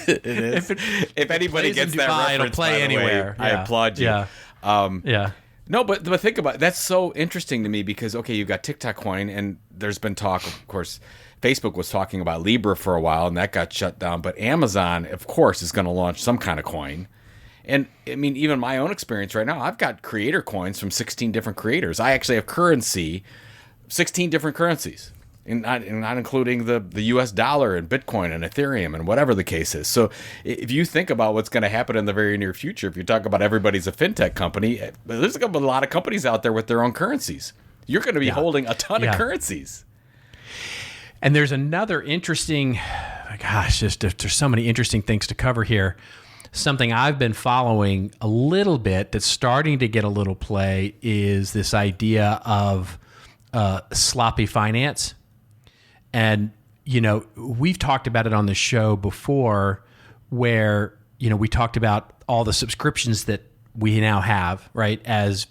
it is? If anybody gets that Dubai, reference, it'll play by the anywhere. way, I applaud you. Yeah. No, but think about it. That's so interesting to me because, okay, you've got TikTok coin, and there's been talk, of course, Facebook was talking about Libra for a while, and that got shut down. But Amazon, of course, is going to launch some kind of coin. And, I mean, even my own experience right now, I've got creator coins from 16 different creators. I actually have 16 different currencies, and not including the U.S. dollar and Bitcoin and Ethereum and whatever the case is. So if you think about what's going to happen in the very near future, if you talk about everybody's a fintech company, there's a lot of companies out there with their own currencies. You're going to be holding a ton of currencies. And there's another interesting, there's so many interesting things to cover here. Something I've been following a little bit that's starting to get a little play is this idea of sloppy finance. And, we've talked about it on the show before where, we talked about all the subscriptions that we now have, right, as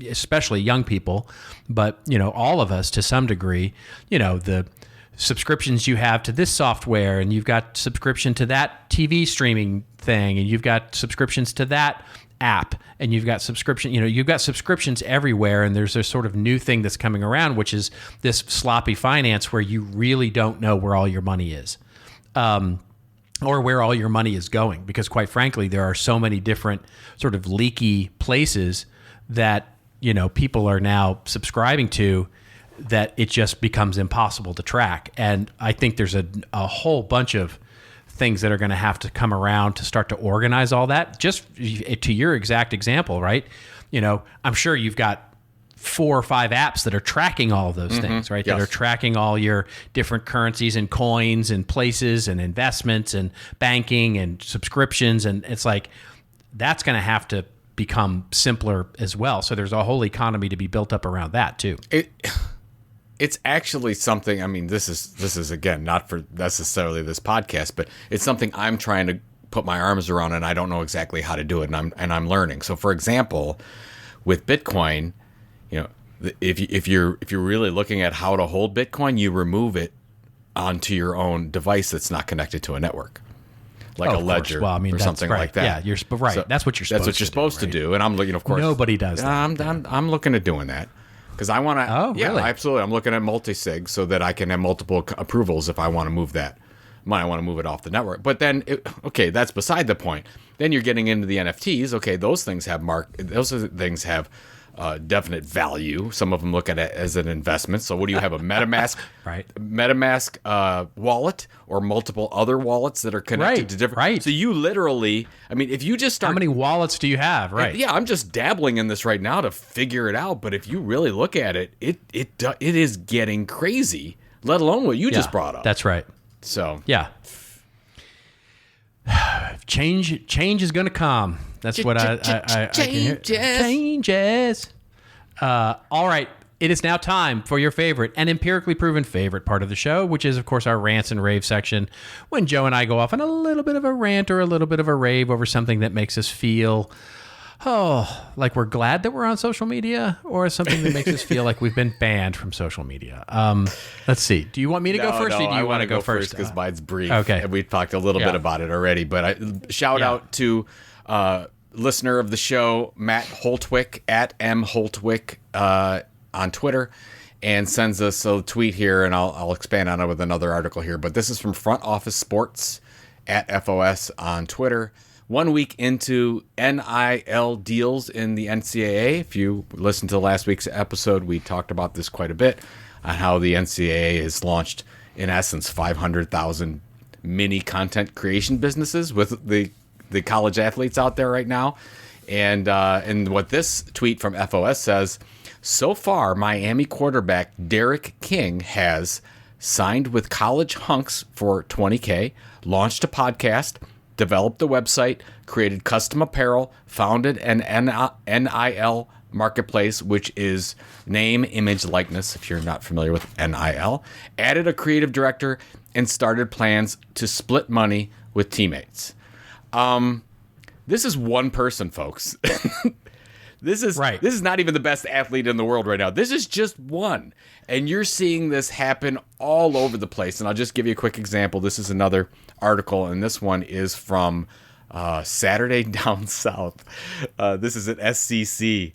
especially young people, but, all of us to some degree, the subscriptions you have to this software, and you've got subscription to that TV streaming thing, and you've got subscriptions to that app, and you've got subscriptions everywhere. And there's a sort of new thing that's coming around, which is this sloppy finance where you really don't know where all your money is, or where all your money is going, because quite frankly, there are so many different sort of leaky places that, people are now subscribing to, that it just becomes impossible to track. And I think there's a whole bunch of things that are going to have to come around to start to organize all that. Just to your exact example, right? I'm sure you've got 4 or 5 apps that are tracking all of those things, right? Yes. That are tracking all your different currencies and coins and places and investments and banking and subscriptions. And it's like, that's going to have to become simpler as well. So there's a whole economy to be built up around that too. It's actually something, I mean, this is again, not for necessarily this podcast, but it's something I'm trying to put my arms around, and I don't know exactly how to do it, and I'm learning. So for example, with Bitcoin, if you're really looking at how to hold Bitcoin, you remove it onto your own device that's not connected to a network, like a ledger or something like that. Yeah, you're right. So that's what you're supposed to do. And I'm looking, of course. Nobody does that. I'm looking at doing that. Because I want to, really? Absolutely. I'm looking at multi-sig so that I can have multiple approvals if I want to move that. I want to move it off the network. But then, that's beside the point. Then you're getting into the NFTs. Okay, those things have definite value. Some of them look at it as an investment. So what do you have, a MetaMask, right? MetaMask wallet or multiple other wallets that are connected to different. Right. So you literally, I mean, if you just start, how many wallets do you have? Right. Yeah, I'm just dabbling in this right now to figure it out. But if you really look at it, it is getting crazy. Let alone what you just brought up. That's right. So yeah. Change is going to come. That's what I can hear. Changes. All right. It is now time for your favorite and empirically proven favorite part of the show, which is, of course, our rants and rave section, when Joe and I go off on a little bit of a rant or a little bit of a rave over something that makes us feel, like we're glad that we're on social media, or something that makes us feel like we've been banned from social media. Let's see. Do you want me to go first, or do you want to go first? Because mine's brief. Okay. And we talked a little bit about it already, but shout out to listener of the show, Matt Holtwick, at M Holtwick on Twitter, and sends us a tweet here, and I'll expand on it with another article here. But this is from Front Office Sports at FOS on Twitter. 1 week into NIL deals in the NCAA. If you listened to last week's episode, we talked about this quite a bit, on how the NCAA has launched, in essence, 500,000 mini content creation businesses with the college athletes out there right now. And what this tweet from FOS says, So far, Miami quarterback Derek King has signed with College Hunks for $20K, launched a podcast, developed a website, created custom apparel, founded an NIL marketplace, which is name, image, likeness, if you're not familiar with NIL, added a creative director, and started plans to split money with teammates. This is one person, folks. This is not even the best athlete in the world right now. This is just one. And you're seeing this happen all over the place. And I'll just give you a quick example. This is another article, and this one is from Saturday Down South. This is an SCC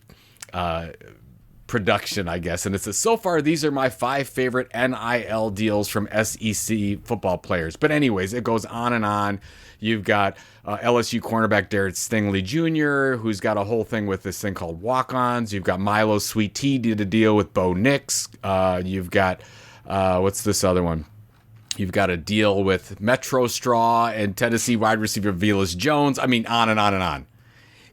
production, I guess. And it says, so far, these are my 5 favorite NIL deals from SEC football players. But anyways, it goes on and on. You've got LSU cornerback Derek Stingley Jr., who's got a whole thing with this thing called walk-ons. You've got Milo Sweet Tea did a deal with Bo Nix. You've got, what's this other one? You've got a deal with Metro Straw and Tennessee wide receiver Velus Jones. I mean, on and on and on.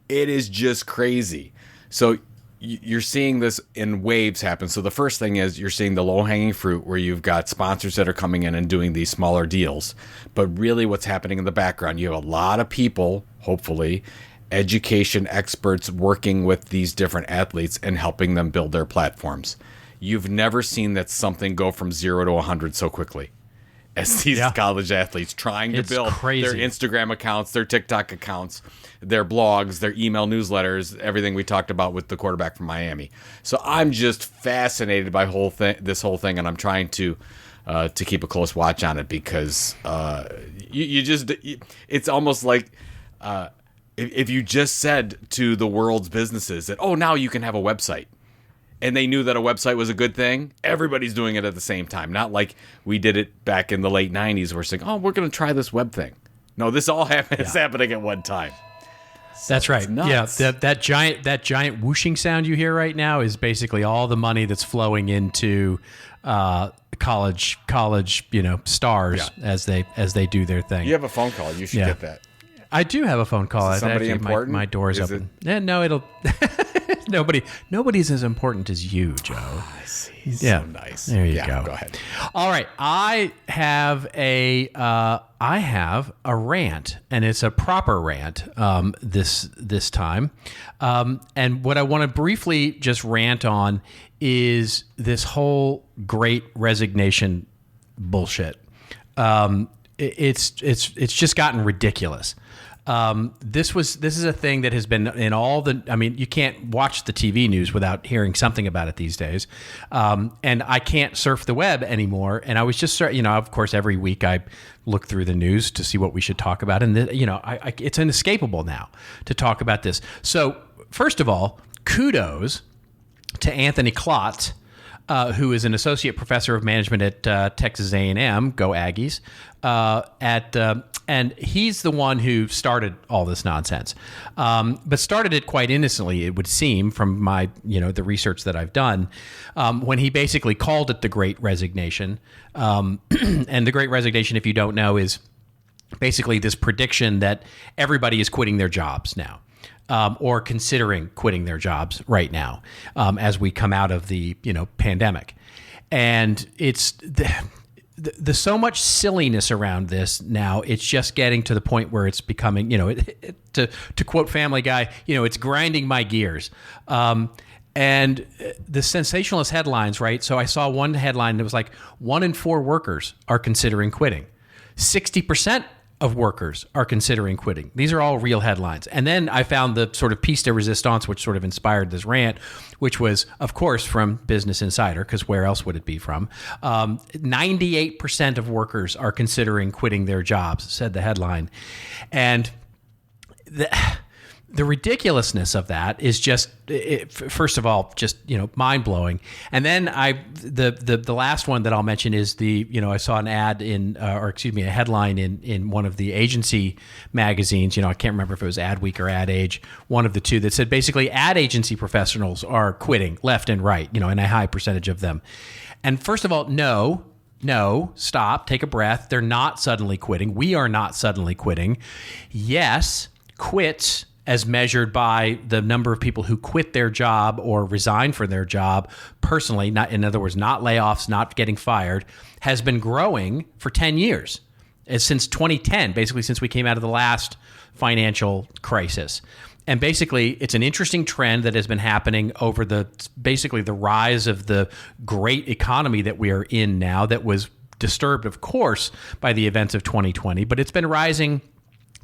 It is just crazy. So you're seeing this in waves happen. So the first thing is you're seeing the low-hanging fruit where you've got sponsors that are coming in and doing these smaller deals. But really what's happening in the background, you have a lot of people, hopefully, education experts working with these different athletes and helping them build their platforms. You've never seen that something go from 0 to 100 so quickly as these college athletes trying to build their Instagram accounts, their TikTok accounts, their blogs, their email newsletters, everything we talked about with the quarterback from Miami. So I'm just fascinated by this whole thing, and I'm trying to keep a close watch on it because it's almost like if you just said to the world's businesses that, oh, now you can have a website, and they knew that a website was a good thing, everybody's doing it at the same time. Not like we did it back in the late 90s. We're saying, oh, we're going to try this web thing. No, this all is happening at one time. That's right. Yeah, that giant whooshing sound you hear right now is basically all the money that's flowing into college, stars as they do their thing. You have a phone call. You should get that. I do have a phone call. Somebody important? My door is open. No, it'll. Nobody's as important as you, Joe. Oh, I see. Yeah. So nice. There you go. Go ahead. All right. I have a rant, and it's a proper rant this time. And what I want to briefly just rant on is this whole Great Resignation bullshit. It's just gotten ridiculous. This is a thing that has been in all the, I mean, you can't watch the TV news without hearing something about it these days. And I can't surf the web anymore. And I was just, of course, every week I look through the news to see what we should talk about. And, it's inescapable now to talk about this. So first of all, kudos to Anthony Klotz, who is an associate professor of management at Texas A&M, go Aggies, and he's the one who started all this nonsense, but started it quite innocently, it would seem, from my, the research that I've done, when he basically called it the Great Resignation. And the Great Resignation, if you don't know, is basically this prediction that everybody is quitting their jobs now. Or considering quitting their jobs right now as we come out of the pandemic. And it's the so much silliness around this now. It's just getting to the point where it's becoming, to quote Family Guy, it's grinding my gears. And the sensationalist headlines, right? So I saw one headline that was like 1 in 4 workers are considering quitting. 60% of workers are considering quitting. These are all real headlines. And then I found the sort of piece de resistance, which sort of inspired this rant, which was, of course, from Business Insider, because where else would it be from? 98% of workers are considering quitting their jobs, said the headline. And the ridiculousness of that is just, first of all, just mind blowing. And then the last one that I'll mention is I saw an ad a headline in one of the agency magazines. I can't remember if it was Adweek or Ad Age, one of the two, that said basically ad agency professionals are quitting left and right. And a high percentage of them. And first of all, no, stop, take a breath. They're not suddenly quitting. We are not suddenly quitting. Yes, quits as measured by the number of people who quit their job or resign from their job personally, not, in other words, not layoffs, not getting fired, has been growing for 10 years. Since 2010, basically since we came out of the last financial crisis. And basically, it's an interesting trend that has been happening over basically the rise of the great economy that we are in now, that was disturbed, of course, by the events of 2020, but it's been rising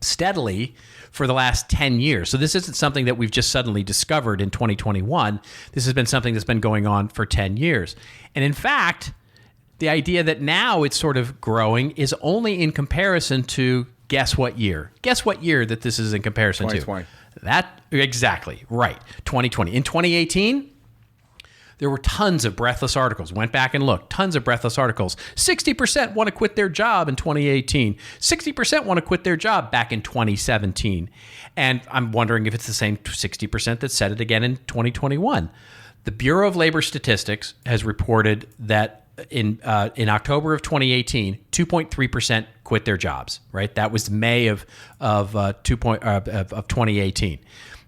steadily for the last 10 years. So this isn't something that we've just suddenly discovered in 2021. This has been something that's been going on for 10 years. And in fact, the idea that now it's sort of growing is only in comparison to guess what year? Guess what year that this is in comparison 2020. to? That exactly right. 2020. In 2018, there were tons of breathless articles. Went back and looked. Tons of breathless articles. 60% want to quit their job in 2018. 60% want to quit their job back in 2017. And I'm wondering if it's the same 60% that said it again in 2021. The Bureau of Labor Statistics has reported that in October of 2018, 2.3% quit their jobs. Right, that was May of 2018.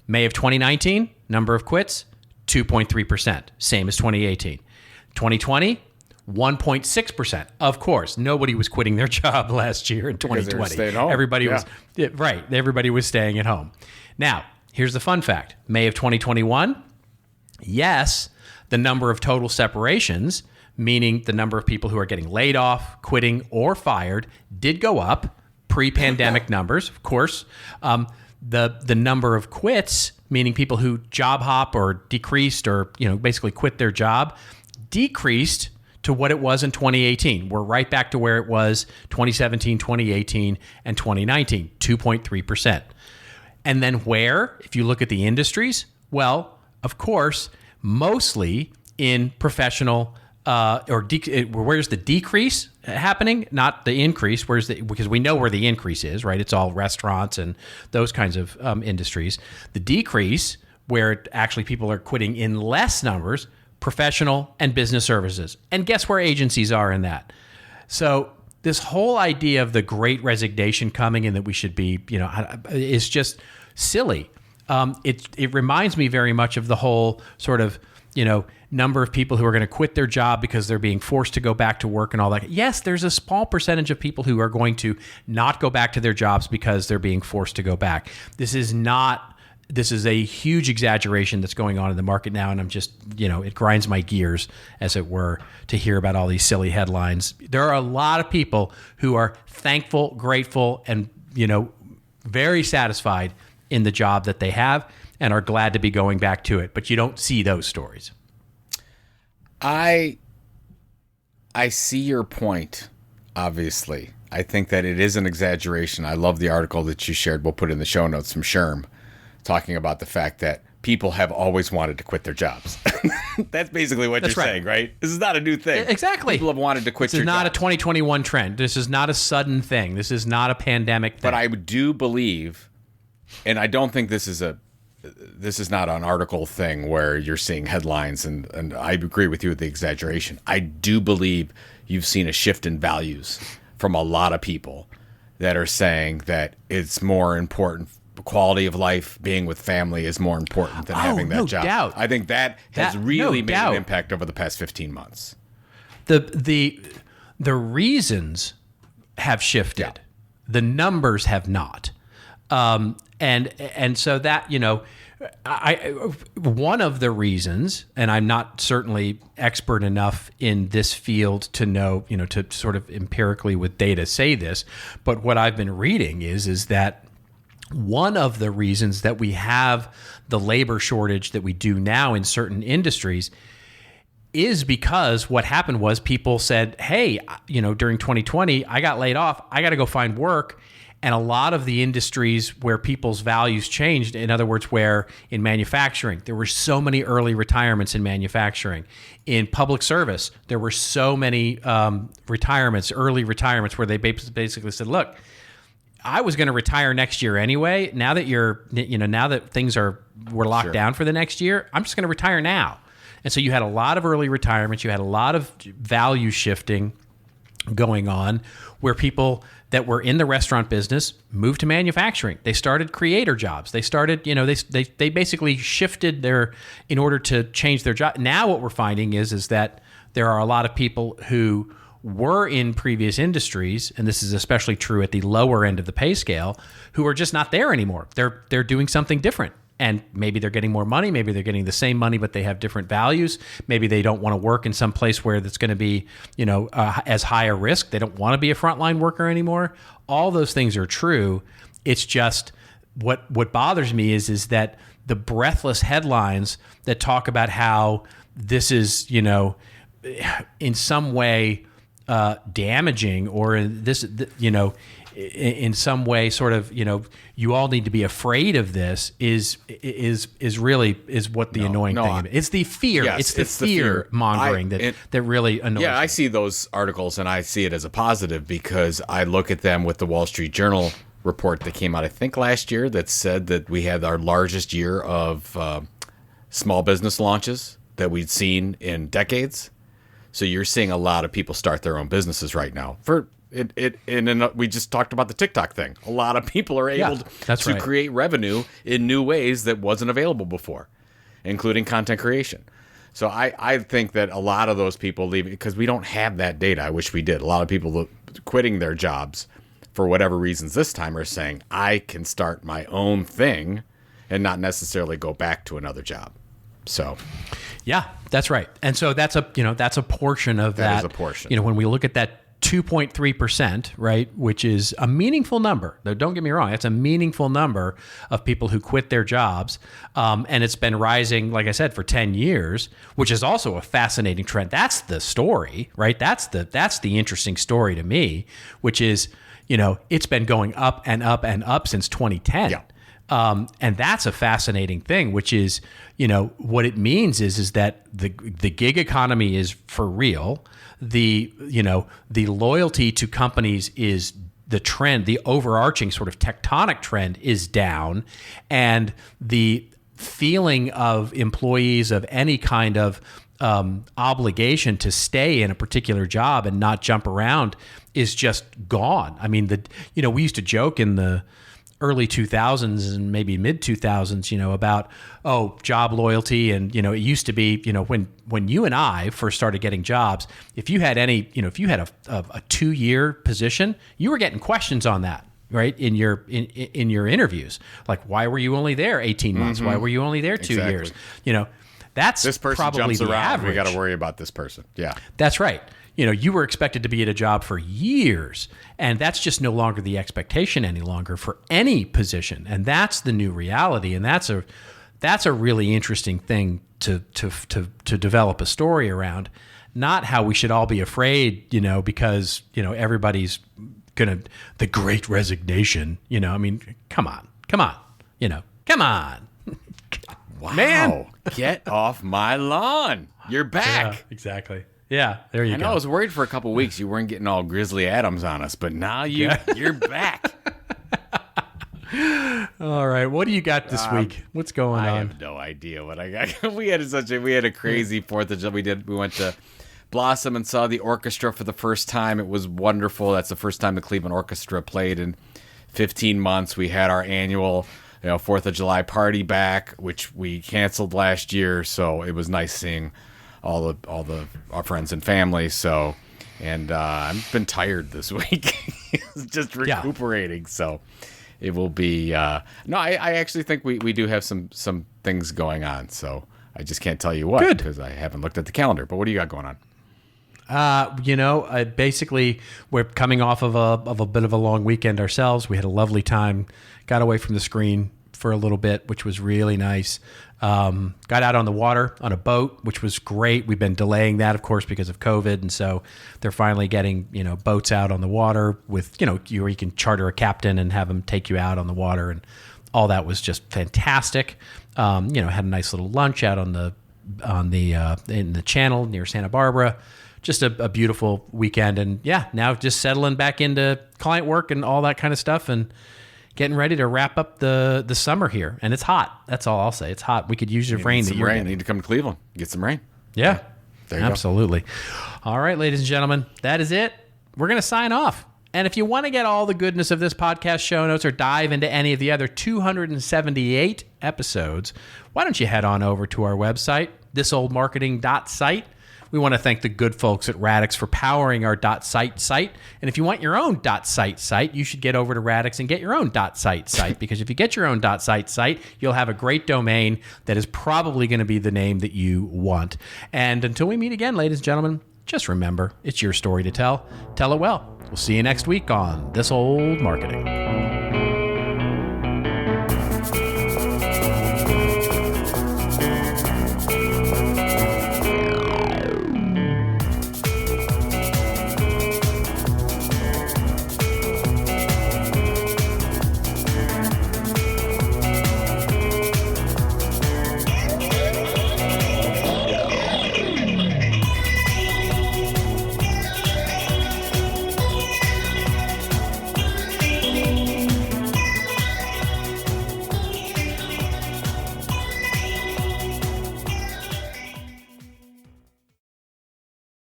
May of 2019, number of quits 2.3%, same as 2018. 2020, 1.6%. Of course, nobody was quitting their job last year in 2020. Because they were staying home. Everybody was right. Everybody was staying at home. Now, here's the fun fact: May of 2021, yes, the number of total separations, meaning the number of people who are getting laid off, quitting, or fired, did go up. Pre-pandemic numbers, of course. The number of quits, meaning people who job hop or decreased or basically quit their job, decreased to what it was in 2018. We're right back to where it was 2017, 2018, and 2019, 2.3%. And then where, if you look at the industries, well, of course, mostly in professional where's the decrease happening, not the increase? Because we know where the increase is, right? It's all restaurants and those kinds of industries. The decrease, where actually people are quitting in less numbers, professional and business services. And guess where agencies are in that? So this whole idea of the Great Resignation coming and that we should be, is just silly. It reminds me very much of the whole sort of, number of people who are going to quit their job because they're being forced to go back to work and all that. Yes, there's a small percentage of people who are going to not go back to their jobs because they're being forced to go back. This is a huge exaggeration that's going on in the market now. And I'm just, it grinds my gears, as it were, to hear about all these silly headlines. There are a lot of people who are thankful, grateful, and, very satisfied in the job that they have and are glad to be going back to it. But you don't see those stories. I see your point, obviously. I think that it is an exaggeration. I love the article that you shared. We'll put in the show notes from Sherm, talking about the fact that people have always wanted to quit their jobs. That's basically what you're saying, right? This is not a new thing. Exactly. People have wanted to quit their jobs. This is not a 2021 trend. This is not a sudden thing. This is not a pandemic thing. But I do believe, and I don't think this is not an article thing where you're seeing headlines, and I agree with you with the exaggeration. I do believe you've seen a shift in values from a lot of people that are saying that it's more important. Quality of life, being with family is more important than having that job. Doubt. I think that has really made an impact over the past 15 months. The reasons have shifted. Yeah. The numbers have not. And so that, one of the reasons, and I'm not certainly expert enough in this field to know, to sort of empirically with data say this, but what I've been reading is that one of the reasons that we have the labor shortage that we do now in certain industries is because what happened was people said, hey, during 2020, I got laid off. I got to go find work. And a lot of the industries where people's values changed, in other words, where in manufacturing, there were so many early retirements in manufacturing. In public service, there were so many early retirements where they basically said, look, I was going to retire next year anyway. Now that now that things were locked down for the next year, I'm just going to retire now. And so you had a lot of early retirements. You had a lot of value shifting going on where people that were in the restaurant business moved to manufacturing. They started creator jobs. They started, they basically shifted in order to change their job. Now what we're finding is that there are a lot of people who were in previous industries, and this is especially true at the lower end of the pay scale, who are just not there anymore. They're doing something different. And maybe they're getting more money. Maybe they're getting the same money, but they have different values. Maybe they don't want to work in some place where that's going to be, as high a risk. They don't want to be a frontline worker anymore. All those things are true. It's just what bothers me is that the breathless headlines that talk about how this is, in some way damaging, or in some way sort of, you all need to be afraid of this is really what the annoying thing is. It's the fear. Yes, it's the fear mongering that really annoys me. I see those articles and I see it as a positive because I look at them with the Wall Street Journal report that came out, I think last year, that said that we had our largest year of small business launches that we'd seen in decades. So you're seeing a lot of people start their own businesses right now. We just talked about the TikTok thing. A lot of people are able to create revenue in new ways that wasn't available before, including content creation. So I think that a lot of those people leaving, because we don't have that data. I wish we did. A lot of people quitting their jobs for whatever reasons this time are saying, I can start my own thing and not necessarily go back to another job. So, yeah, that's right. And so that's a portion of that. That is a portion. When we look at that 2.3%, right, which is a meaningful number. Though don't get me wrong, it's a meaningful number of people who quit their jobs, and it's been rising, like I said, for 10 years, which is also a fascinating trend. That's the story, right? That's the interesting story to me, which is, it's been going up and up and up since 2010. Yeah. And that's a fascinating thing, which is, what it means is that the gig economy is for real. The loyalty to companies is the trend. The overarching sort of tectonic trend is down, and the feeling of employees of any kind of obligation to stay in a particular job and not jump around is just gone. I mean, we used to joke in the early 2000s and maybe mid 2000s, about, job loyalty. And, it used to be, when you and I first started getting jobs, if you had a 2-year position, you were getting questions on that, right? In your interviews, like, why were you only there 18 months? Why were you only there 2 years? That's this person probably jumps the around. average. We got to worry about this person. Yeah, that's right. You were expected to be at a job for years, and that's just no longer the expectation any longer for any position. And that's the new reality. And that's a really interesting thing to develop a story around. Not how we should all be afraid, because, everybody's the Great Resignation, I mean, come on, come on. Wow. Man. Get off my lawn. You're back. Yeah, exactly. Yeah, there you go. I know I was worried for a couple of weeks you weren't getting all Grizzly Adams on us, but now you're back. All right, what do you got this week? What's going on? I have no idea what I got. We had a crazy 4th of July. We went to Blossom and saw the orchestra for the first time. It was wonderful. That's the first time the Cleveland Orchestra played in 15 months. We had our annual 4th of July party back, which we canceled last year, so it was nice seeing all our friends and family. So, and I've been tired this week, just recuperating. Yeah. So, it will be. I actually think we do have some things going on. So I just can't tell you what because I haven't looked at the calendar. But what do you got going on? Basically, we're coming off of a bit of a long weekend ourselves. We had a lovely time. Got away from the screen for a little bit, which was really nice. Got out on the water on a boat, which was great. We've been delaying that, of course, because of COVID. And so they're finally getting, boats out on the water with, you can charter a captain and have them take you out on the water. And all that was just fantastic. Had a nice little lunch out in the channel near Santa Barbara. Just a beautiful weekend. And now just settling back into client work and all that kind of stuff. And getting ready to wrap up the summer here, and it's hot. That's all I'll say. It's hot. We could use your rain. Need to come to Cleveland. Get some rain. Yeah, there you absolutely. Go. All right, ladies and gentlemen, that is it. We're gonna sign off. And if you want to get all the goodness of this podcast show notes or dive into any of the other 278 episodes, why don't you head on over to our website, ThisOldMarketing.site. We want to thank the good folks at Radix for powering our .site site. And if you want your own .site site, you should get over to Radix and get your own .site site, because if you get your own .site site, you'll have a great domain that is probably going to be the name that you want. And until we meet again, ladies and gentlemen, just remember, it's your story to tell. Tell it well. We'll see you next week on This Old Marketing.